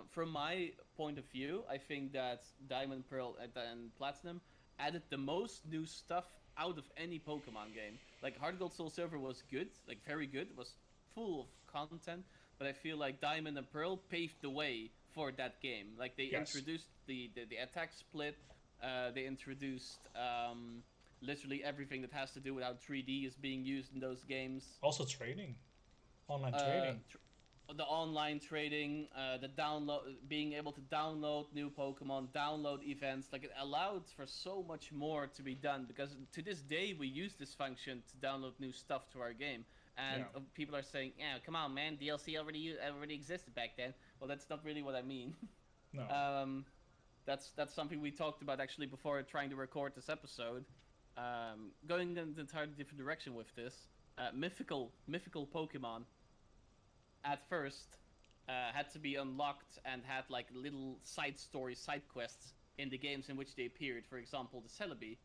from my point of view, I think that Diamond, Pearl, and Platinum added the most new stuff out of any Pokemon game. Like Heart Gold, Soul Silver was good, like very good. It was full of content, but I feel like Diamond and Pearl paved the way for that game. Like they Yes. introduced the attack split. They introduced literally everything that has to do with how 3D is being used in those games. Also trading, online Uh, trading. the online trading, the download, being able to download new Pokemon, download events, like it allowed for so much more to be done. Because to this day, we use this function to download new stuff to our game, and Yeah. people are saying, "Yeah, come on, man, DLC already existed back then." Well, that's not really what I mean. No. um, that's something we talked about actually before trying to record this episode. Going in an entirely different direction with this, mythical Pokemon at first had to be unlocked and had like little side stories, side quests in the games in which they appeared. For example, the Celebi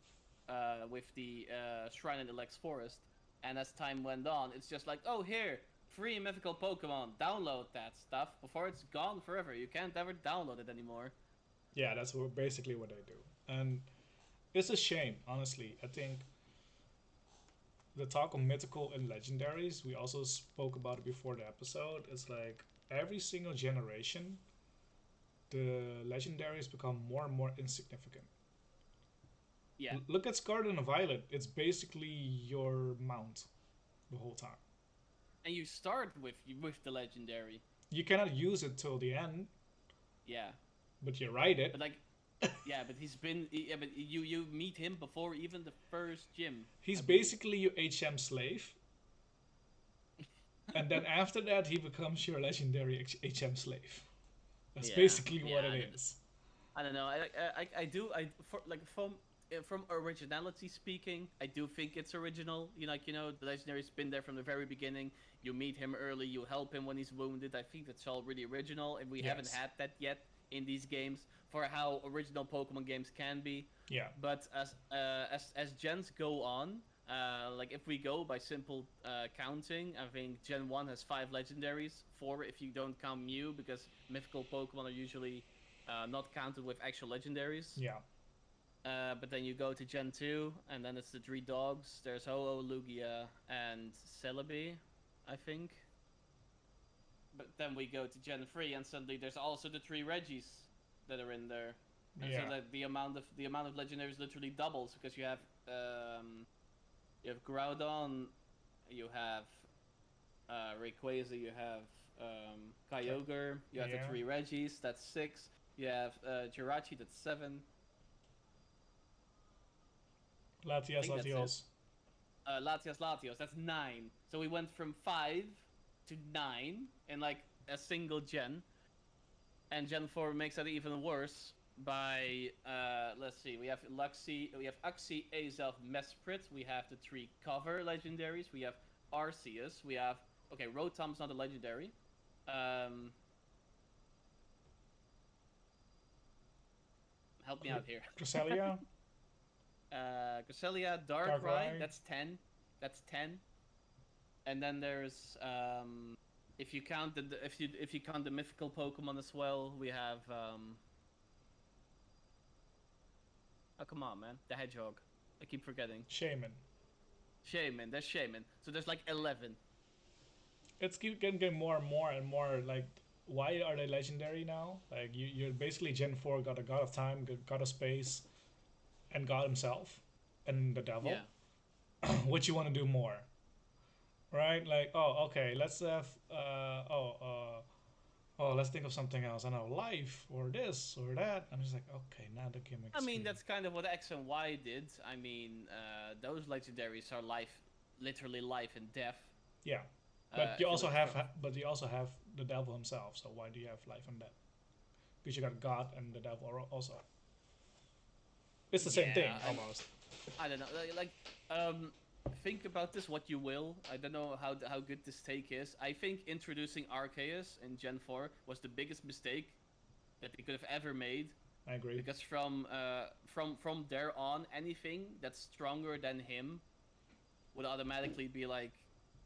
with the Shrine in the Lex Forest. And as time went on, it's just like, oh, here, free mythical Pokemon. Download that stuff before it's gone forever. You can't ever download it anymore. Yeah, that's basically what they do. And it's a shame, honestly. I think the talk of mythical and legendaries, we also spoke about it before the episode. It's like every single generation, the legendaries become more and more insignificant. Yeah, Look at Scarlet and Violet. It's basically your mount the whole time. and you start with the legendary. You cannot use it till the end, Yeah, but you ride it. but like, yeah, but yeah, but you meet him before even the first gym, He's I believe. basically your HM slave, and then after that he becomes your legendary HM slave. That's Yeah, basically what yeah. it is. I don't know. I do. For like from originality speaking, I do think it's original. The legendary's been there from the very beginning. You meet him early. You help him when he's wounded. I think that's all really original, and we haven't Yes. had that yet in these games for how original Pokemon games can be. Yeah. But as gens go on, like if we go by simple counting, I think Gen 1 has 5 legendaries, 4 if you don't count Mew, because mythical Pokemon are usually not counted with actual legendaries. Yeah. But then you go to Gen 2, and then it's the 3 dogs. There's Ho-Oh, Lugia, and Celebi, I think. But then we go to Gen 3, and suddenly there's also the 3 Regis that are in there. And so Yeah. that the amount of legendaries literally doubles, because you have Groudon, you have Rayquaza, you have Kyogre, you have the Yeah. 3 Regis, that's 6. You have Jirachi, that's 7. I Latias, think that's it. Latios. Latios, that's 9. So we went from 5 to 9 in like a single gen, and Gen 4 makes that even worse by let's see, we have Uxie, Azelf, Mesprit, we have the 3 cover legendaries, we have Arceus, we have Rotom's not a legendary. Um, Help me out here. Cresselia. Cresselia, Darkrai, Darkrai. that's 10. That's 10. And then there's if you count if you count the mythical Pokemon as well, we have oh come on man, the Hedgehog. I keep forgetting. Shaman. Shaman, there's Shaman. So there's like 11. It's getting more and more and more like. Why are they legendary now? Like you're basically Gen 4 got a God of Time, God of Space, and God himself, and the Devil. Yeah. What you want to do more, right? Like, oh, okay, let's have, let's think of something else. I know, life or this or that. I'm just like, okay, now the I gimmicks mean, game. that's kind of what X and Y did. I mean, those legendaries are literally life and death. Yeah, If you look at but you also have the Devil himself. So why do you have life and death? Because you got God and the Devil also. It's the same thing yeah, almost. I don't know. Think about this what you will. I don't know how good this take is. I think introducing Arceus in Gen 4 was the biggest mistake that they could have ever made, I agree. because from there on, anything that's stronger than him would automatically be like,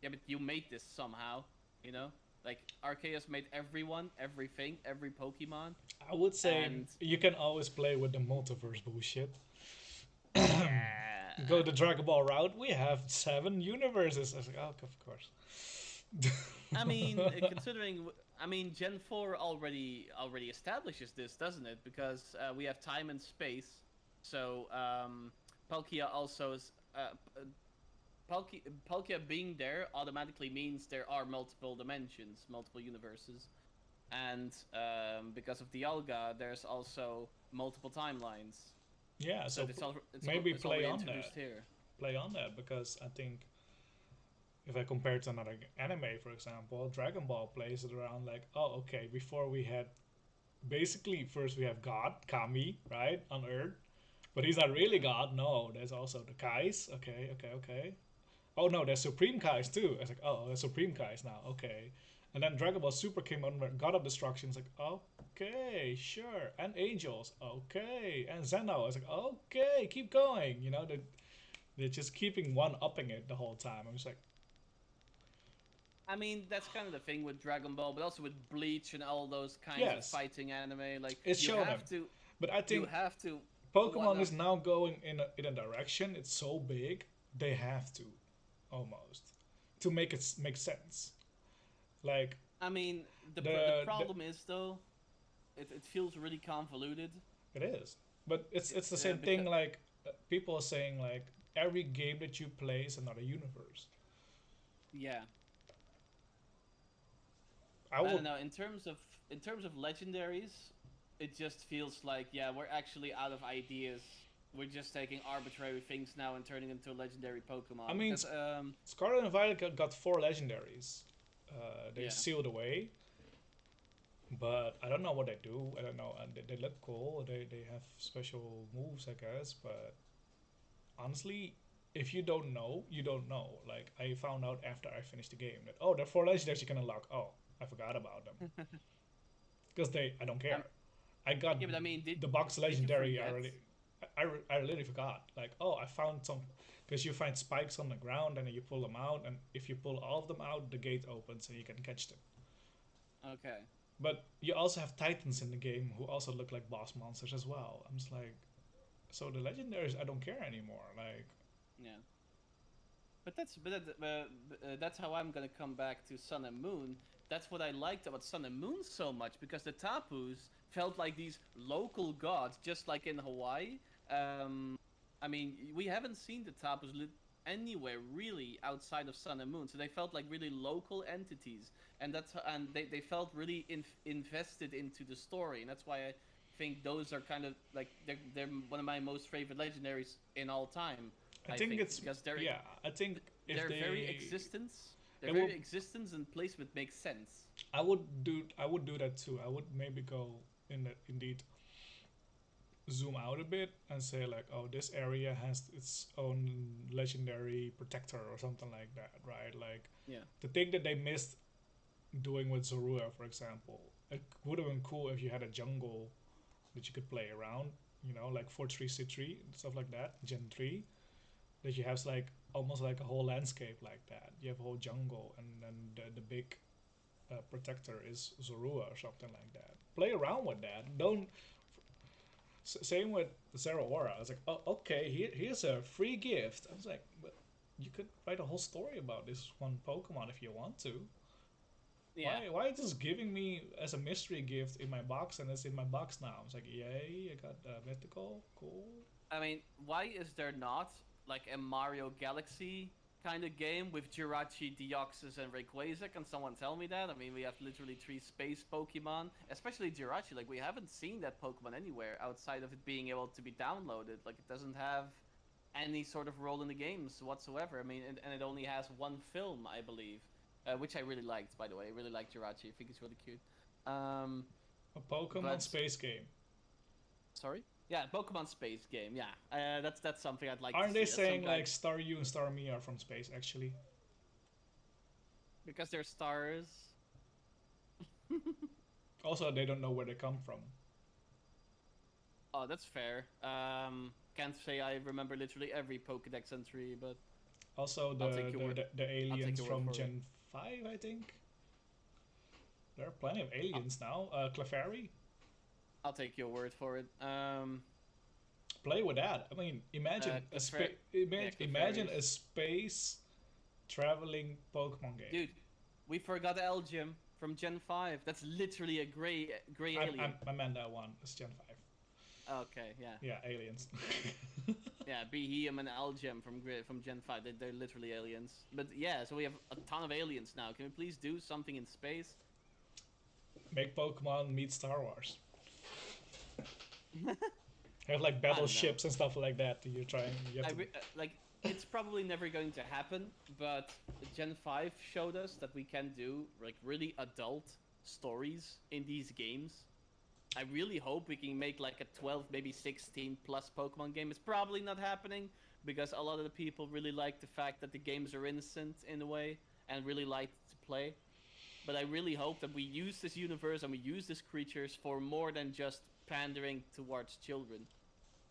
yeah, but you made this somehow, you know? Like Arceus made everyone, everything, every Pokemon, I would say and you can always play with the multiverse bullshit. Go yeah. the Dragon Ball route. We have 7 universes. I was like, oh, of course. I mean, considering, I mean, Gen 4 already establishes this, doesn't it? Because we have time and space. So Palkia also is. Palkia being there automatically means there are multiple dimensions, multiple universes, and because of the Alga, there's also multiple timelines. Yeah, So so maybe it's play already on introduced that. here. Play on that because I think if I compare it to another anime, for example, Dragon Ball plays it around like, oh, okay, before we had basically first we have God, Kami, right, on Earth. But he's not really God. No, there's also the Kais. Okay, okay, okay. Oh no, there's Supreme Kais too. I was like, oh, there's Supreme Kais now. Okay. And then Dragon Ball Super came on God of Destruction. It's like, okay, sure. And Angels. Okay. And Zeno. I was like, okay, keep going. They're just keeping one upping it the whole time. I'm just like, I mean, that's kind of the thing with Dragon Ball, but also with Bleach and all those kinds of yes, fighting anime. Like it's shonen. But I you think have to. What? Pokemon No. is now going in a direction. It's so big, they have to, almost, to make it make sense. Like I mean, the the problem is though, it feels really convoluted. it is, but it's the same thing. Because Like people are saying, like every game that you play is another universe. yeah, I I would, don't know. In terms of legendaries, it just feels like, yeah, we're actually out of ideas. We're just taking arbitrary things now and turning into a legendary I Pokemon. mean, Because Scarlet and Violet got 4 legendaries. They Yeah. sealed away, but I don't know what they do. I don't know. And they look cool. They have special moves, I guess. But honestly, if you don't know, you don't know. Like I found out after I finished the game that there are four legendaries you can unlock. Oh, I forgot about them because I don't care. Um, I got yeah, but I mean, the box did you legendary forget? already. I literally forgot. Like, oh, I found some because you find spikes on the ground and then you pull them out, and if you pull all of them out, the gate opens and you can catch them. Okay. But you also have titans in the game who also look like boss monsters as well. I'm just like, so the legendaries, I don't care anymore. Like, Yeah. That's how I'm gonna come back to Sun and Moon. That's what I liked about Sun and Moon so much because the Tapus felt like these local gods, just like in Hawaii. I mean, we haven't seen the Tapus anywhere really outside of Sun and Moon, so they felt like really local entities, and they felt really invested into the story, and that's why I think those are kind of like they're one of my most favorite legendaries in all time. I I think think it's because yeah. I think if their very they, existence, their it will. very existence and placement makes sense. I would do that too. I would maybe go in the indeed zoom out a bit and say like, oh, this area has its own legendary protector or something like that, right? Like Yeah, the thing that they missed doing with Zorua, for example, it would have been cool if you had a jungle that you could play around, like for 3C3 stuff like that, Gen 3, that you have like almost like a whole landscape like that. You have a whole jungle, and then the big protector is Zorua or something like that. Play around with that. Don't same with Zero Aura. I was like, oh, okay, here's a free gift. I was like, but you could write a whole story about this one Pokemon if you want to. yeah. Why just giving me as a mystery gift in my box and it's in my box now? I was like, yay, I got mythical, cool. I mean, why is there not like a Mario Galaxy kind of game with Jirachi, Deoxys, and Rayquaza? Can someone tell me that? I mean, we have literally three space Pokemon, especially Jirachi. Like, we haven't seen that Pokemon anywhere outside of it being able to be downloaded. Like, it doesn't have any sort of role in the games whatsoever. I mean, and it only has one film, I believe, which I really liked, by the way. I really like Jirachi. I think it's really cute. Um, A Pokemon but space game. sorry. Yeah, Pokemon space game. Yeah, that's something I'd like to Aren't they see. That's saying something like Staryu and Starmie are from space actually? because they're stars. Also, they don't know where they come from. Oh, that's fair. Can't say I remember literally every Pokedex entry, but Also, I'll take your word. the I'll take aliens your word from for it. Gen 5, I think. There are plenty of I'll, aliens now. Clefairy, I'll take your word for it. play with that. I mean, imagine Yeah, imagine Clefairies. a space traveling Pokemon game. Dude, we forgot Elgin from Gen 5. That's literally a gray alien. I meant that one. It's Gen 5. Okay, yeah. Yeah, aliens. Yeah, Behem and Algem from Gen 5. They're literally aliens. But yeah, so we have a ton of aliens now. Can we please do something in space? Make Pokemon meet Star Wars. Have like I don't know. battleships and stuff like that. You're trying. You have to. Like it's probably never going to happen, but Gen 5 showed us that we can do like really adult stories in these games. I really hope we can make like a 12, maybe 16 plus Pokemon game. It's probably not happening because a lot of the people really like the fact that the games are innocent in a way and really like to play. But I really hope that we use this universe and we use these creatures for more than just pandering towards children.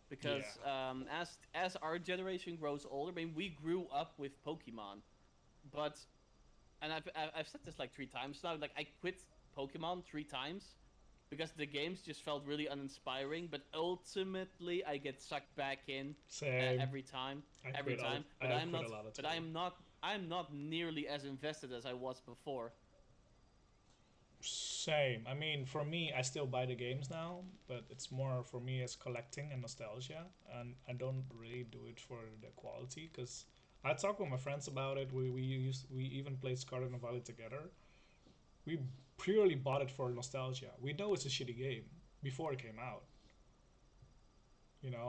Because Yeah. as our generation grows older, I mean, we grew up with Pokemon, but and I've said this like 3 times now. Like I quit Pokemon 3 times because the games just felt really uninspiring. But ultimately, I get sucked back in Same. every time, I every quit all. time. I But have I'm quit not. a lot of But time. I'm not nearly as invested as I was before. Same. I mean, for me, I still buy the games now, but it's more for me as collecting and nostalgia, and I don't really do it for the quality because I talk with my friends about it. We even played Scarlet and Violet together. We purely bought it for nostalgia. We know it's a shitty game before it came out.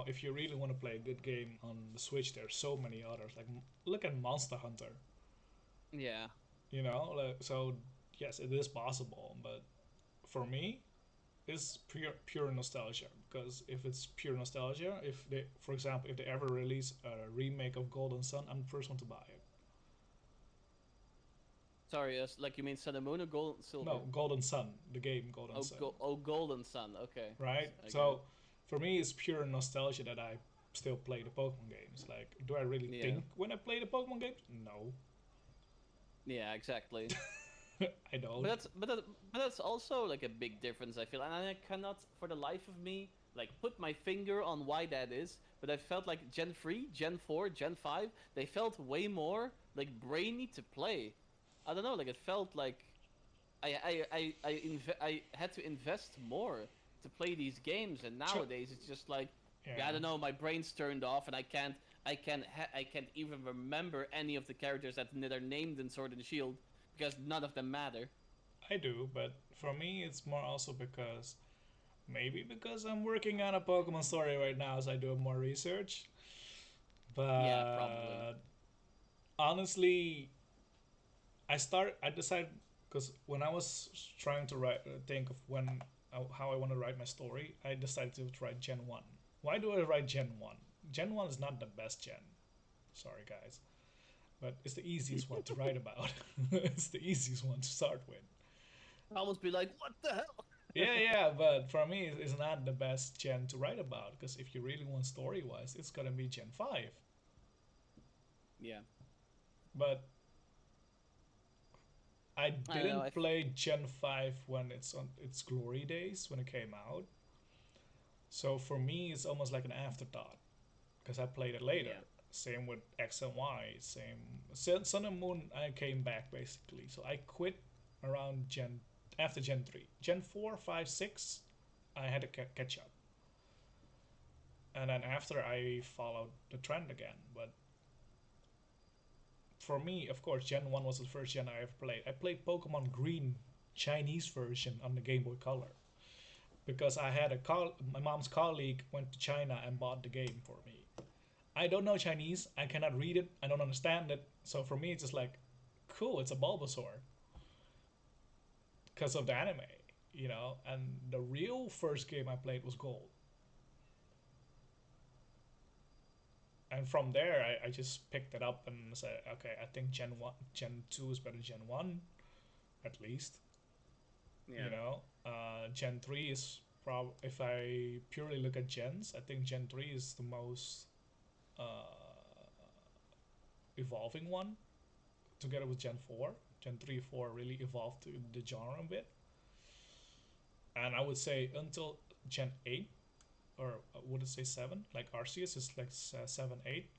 If you really want to play a good game on the Switch, there's so many others. Like look at Monster Hunter. Yeah. So yes, it is possible, but for me, it's pure nostalgia. Because if it's pure nostalgia, if they, for example, if they ever release a remake of Golden Sun, I'm the first one to buy it. Sorry, like you mean Sun and Moon or Gold and Silver? No, Golden Sun, the game Golden Oh, Sun, Golden Sun. Okay, right? I get it. So for me, it's pure nostalgia that I still play the Pokemon games. Like, do I really Yeah, think when I play the Pokemon games? No, yeah, exactly. I But don't. that's also like a big difference. I feel, and I cannot for the life of me like put my finger on why that is. But I felt like Gen 3, Gen 4, Gen 5, they felt way more like brainy to play. I don't know, like it felt like I had to invest more to play these games, and Ch- nowadays it's just like, yeah, I yeah, don't know, my brain's turned off, and I can't even remember any of the characters that are named in Sword and Shield because none of them matter. I do, but for me, it's more also because maybe because I'm working on a Pokemon story right now, so I do more research. Yeah, probably. But honestly, I decided because when I was trying to think of how I want to write my story, I decided to write Gen 1. Why do I write Gen 1? Gen 1 is not the best gen. Sorry, guys. But it's the easiest one to write about. It's the easiest one to start with. I almost be like, what the hell? Yeah, yeah, but for me, it's not the best gen to write about because if you really want story wise, it's gonna be Gen 5. Yeah, But I I don't know. didn't play Gen 5 when it's on its glory days when it came out. So for me, it's almost like an afterthought because I played it later. Yeah, Same with X and Y. Sun and Moon. I came back basically, so I quit around Gen after Gen 3. Gen 4, 5, 6, I had to catch up, and then after I followed the trend again. But for me, of course, Gen 1 was the first gen I ever played. I played Pokemon Green Chinese version on the Game Boy Color because I had my mom's colleague went to China and bought the game for me. I don't know Chinese. I cannot read it. I don't understand it. So for me, it's just like, cool. It's a Bulbasaur because of the anime. And the real first game I played was Gold, and from there, I just picked it up and said, okay, I think Gen 2 is better than Gen 1, at least. yeah. Gen 3 is if I purely look at gens, I think Gen 3 is the most uh, evolving one, together with Gen 4. Gen 3, 4 really evolved to the genre a bit. And I would say until Gen 8, or would it say 7? Like Arceus is like 7, 8,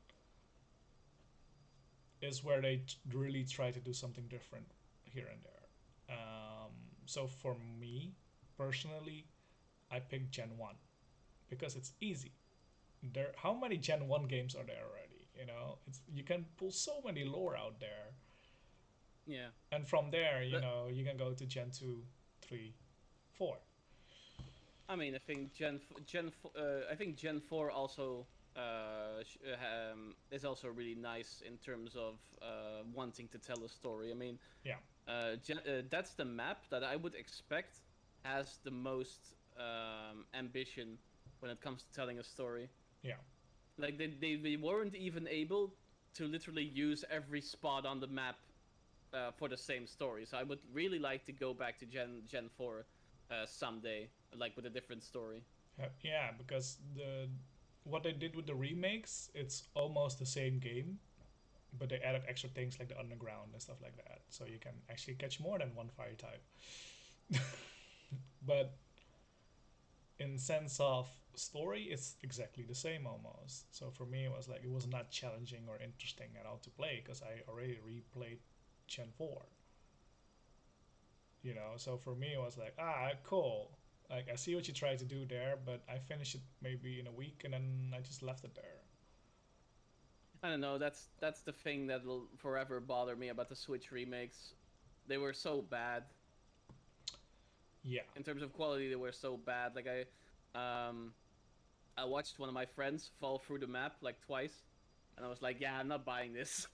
is where they really try to do something different here and there. So for me, personally, I picked Gen 1 because it's easy. How many Gen 1 games are there already? You can pull so many lore out there. Yeah. And from there, But you can go to Gen 2, 3, 4. I mean, I think I think Gen 4 also is also really nice in terms of wanting to tell a story. I mean, Yeah, that's the map that I would expect has the most ambition when it comes to telling a story. yeah, Like they weren't even able to literally use every spot on the map for the same story. So I would really like to go back to Gen 4 someday, like with a different story. yeah. Because what they did with the remakes, it's almost the same game, but they added extra things like the underground and stuff like that, so you can actually catch more than one fire type. But in sense of story, it's exactly the same almost. So for me, it was not challenging or interesting at all to play because I already replayed Gen 4. So for me, it was like, cool. Like, I see what you tried to do there, but I finished it maybe in a week and then I just left it there. I don't know. That's the thing that will forever bother me about the Switch remakes. They were so bad Yeah. in terms of quality. They were so bad. Um, I watched one of my friends fall through the map like twice, and I was like, yeah, I'm not buying this.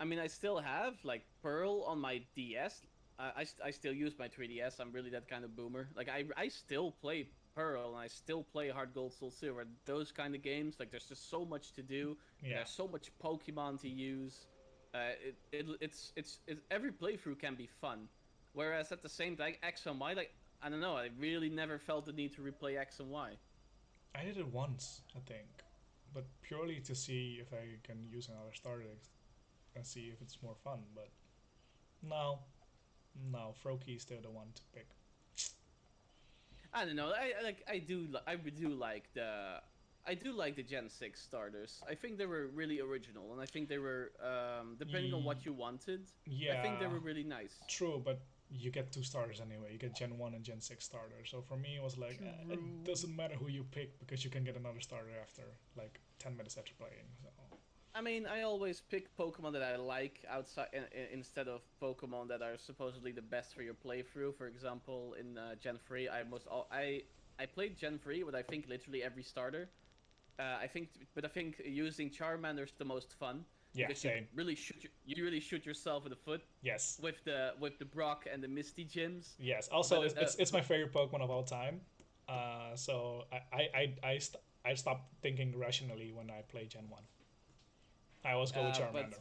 I mean, I still have like Pearl on my DS. I still use my 3DS. I'm really that kind of boomer. Like I still play Pearl and I still play Hard Gold Soul Silver. Those kind of games. Like there's just so much to do. Yeah. There's so much Pokemon to use. Every playthrough can be fun. Whereas at the same time, X and Y, like I don't know, I really never felt the need to replay X and Y. I did it once, I think, but purely to see if I can use another starter and see if it's more fun. But no, no, Froakie is still the one to pick. I don't know. I do like the Gen 6 starters. I think they were really original, and I think they were depending on what you wanted. I think they Yeah, were really nice. true, but you get two starters anyway. You get Gen 1 and Gen 6 starters. So for me, it was like, it True. doesn't matter who you pick because you can get another starter after, like, 10 minutes after playing. So, I mean, I always pick Pokemon that I like outside instead of Pokemon that are supposedly the best for your playthrough. For example, in Gen 3, I played Gen 3 with I think literally every starter. I think using Charmander's the most fun yeah, because same. you really shoot yourself in the foot Yes. with the Brock and the Misty gyms. Yes. Also, But it's my favorite Pokemon of all time. So I stopped thinking rationally when I play Gen 1. I always go with uh, but Charmander.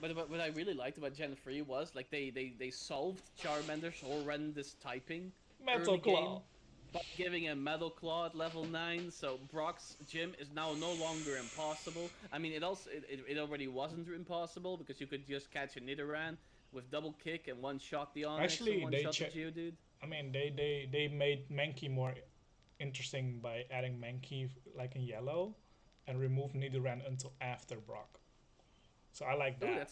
but what I really liked about Gen 3 was like they solved Charmander's horrendous typing Metal early game Claw. by giving a Metal Claw at level 9, so Brock's gym is now no longer impossible. I mean, it already wasn't impossible because you could just catch a Nidoran with double kick and one shot the Onyx and Actually, one shot the Geodude. I mean, they made Mankey more interesting by adding Mankey like in yellow, and remove Nidoran until after Brock. So I like Oh, that.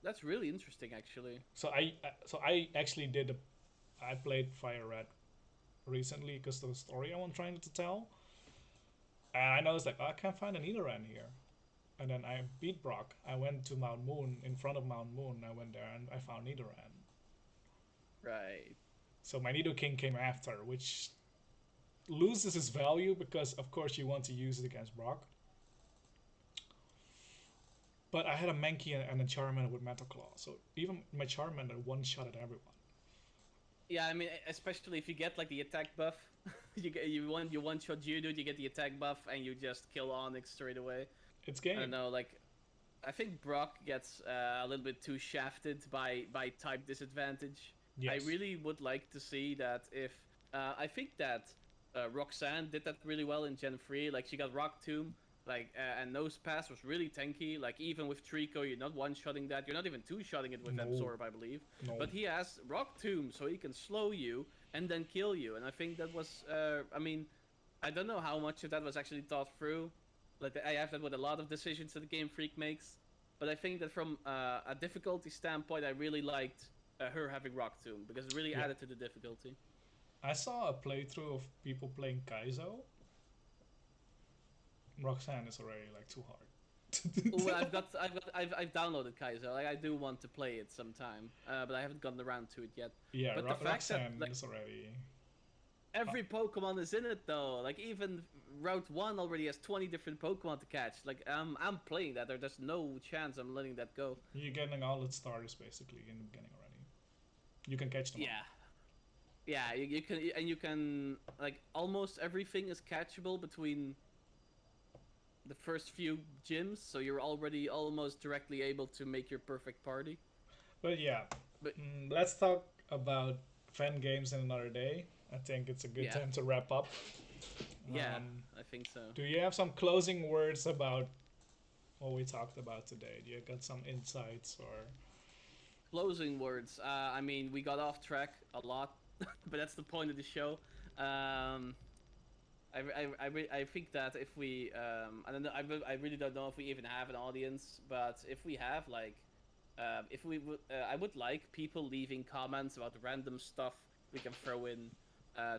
that's really interesting actually. So I actually did I played Fire Red recently because of the story I was trying to tell, and I noticed like, oh, I can't find a Nidoran here. And then I beat Brock. I went to Mount Moon. In front of Mount Moon, I went there and I found Nidoran. Right. So my Nidoking came after, which loses its value because of course you want to use it against Brock. But I had a Mankey and a Charmander with Metal Claw, so even my Charmander one shot at everyone. Yeah, I mean, especially if you get like the attack buff, you one shot Geodude, you get the attack buff, and you just kill Onyx straight away. It's I don't game. know, like I think Brock gets a little bit too shafted by type disadvantage. I Yes. really would like to see that if I think that Roxanne did that really well in Gen 3. Like she got Rock Tomb, like and Nose Pass was really tanky. Like even with Trico, you're not one-shotting that. You're not even two-shotting it with No. Absorb, I believe. No. But he has Rock Tomb, so he can slow you and then kill you. And I think that was, I mean, I don't know how much of that was actually thought through. Like I have that with a lot of decisions that the Game Freak makes. But I think that from a difficulty standpoint, I really liked her having Rock Tomb because it really Yeah. added to the difficulty. I saw a playthrough of people playing Kaizo. Roxanne is already like too hard. Oh, I've downloaded Kaizo. Like I do want to play it sometime, but I haven't gotten around to it yet. Yeah, But the fact that Roxanne like is already. every Pokemon is in it though, like even Route One already has 20 different Pokemon to catch. Like I'm playing that. There's no chance I'm letting that go. You're getting all its stars basically in the beginning already. You can catch them all. Yeah, yeah. You can and you can like almost everything is catchable between the first few gyms, so you're already almost directly able to make your perfect party. But yeah, But let's talk about fan games in another day. I think it's a good yeah, time to wrap up. yeah, Um, I think so. do you have some closing words about what we talked about today? Do you got some insights or? Closing words. I mean, we got off track a lot, but that's the point of the show. Um, I think that if we, I don't know, I really don't know if we even have an audience, but if we have, like, if we would, I would like people leaving comments about random stuff we can throw in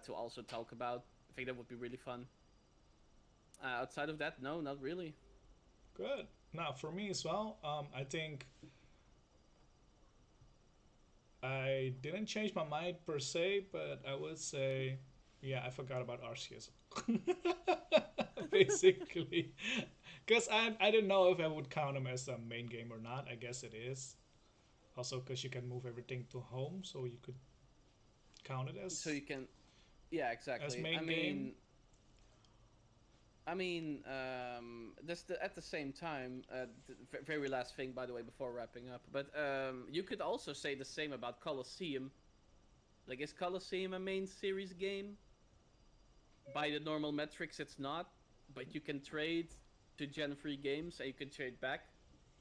to also talk about. I think that would be really fun. Outside of that, no, not really. Good. Now for me as well, I think I didn't change my mind per se, but I would say, yeah, I forgot about Arceus. Basically, Because I didn't know if I would count them as a main game or not. I guess it is. Also, because you can move everything to home, so you could count it So you can, yeah, as exactly. main game. This at the same time, very last thing, by the way, before wrapping up. But you could also say the same about Colosseum. Like, is Colosseum a main series game? By the normal metrics, it's not. But you can trade to Gen 3 games, and you can trade back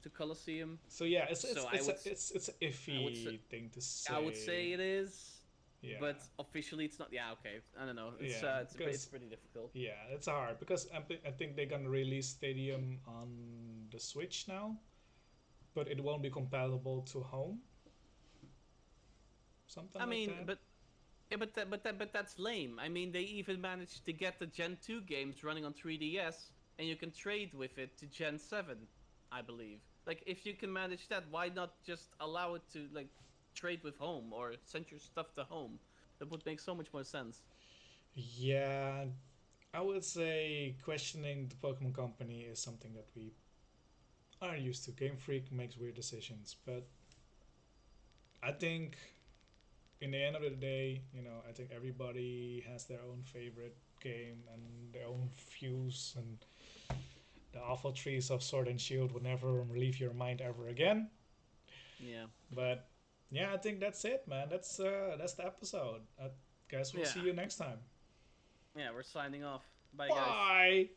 to Colosseum. So yeah, it's So it's I it's a, would, it's an I would say, iffy thing to I would say say. it is, Yeah, but officially it's not. Yeah, okay. I don't know. yeah, It's because pretty difficult. yeah, it's hard because I think they're gonna release Stadium on the Switch now, but it won't be compatible to home, something I like mean, that. but yeah, but that's lame. I mean, they even managed to get the Gen 2 games running on 3DS, and you can trade with it to Gen 7, I believe. Like, if you can manage that, why not just allow it to like trade with home or send your stuff to home? That would make so much more sense. Yeah, I would say questioning the Pokemon Company is something that we aren't used to. Game Freak makes weird decisions, but I think in the end of the day, I think everybody has their own favorite game and their own views, and the awful trees of Sword and Shield will never leave your mind ever again. Yeah. But yeah, I think that's it, man. That's the episode. Guys, we'll Yeah. see you next time. Yeah, we're signing off. Bye, guys. Bye.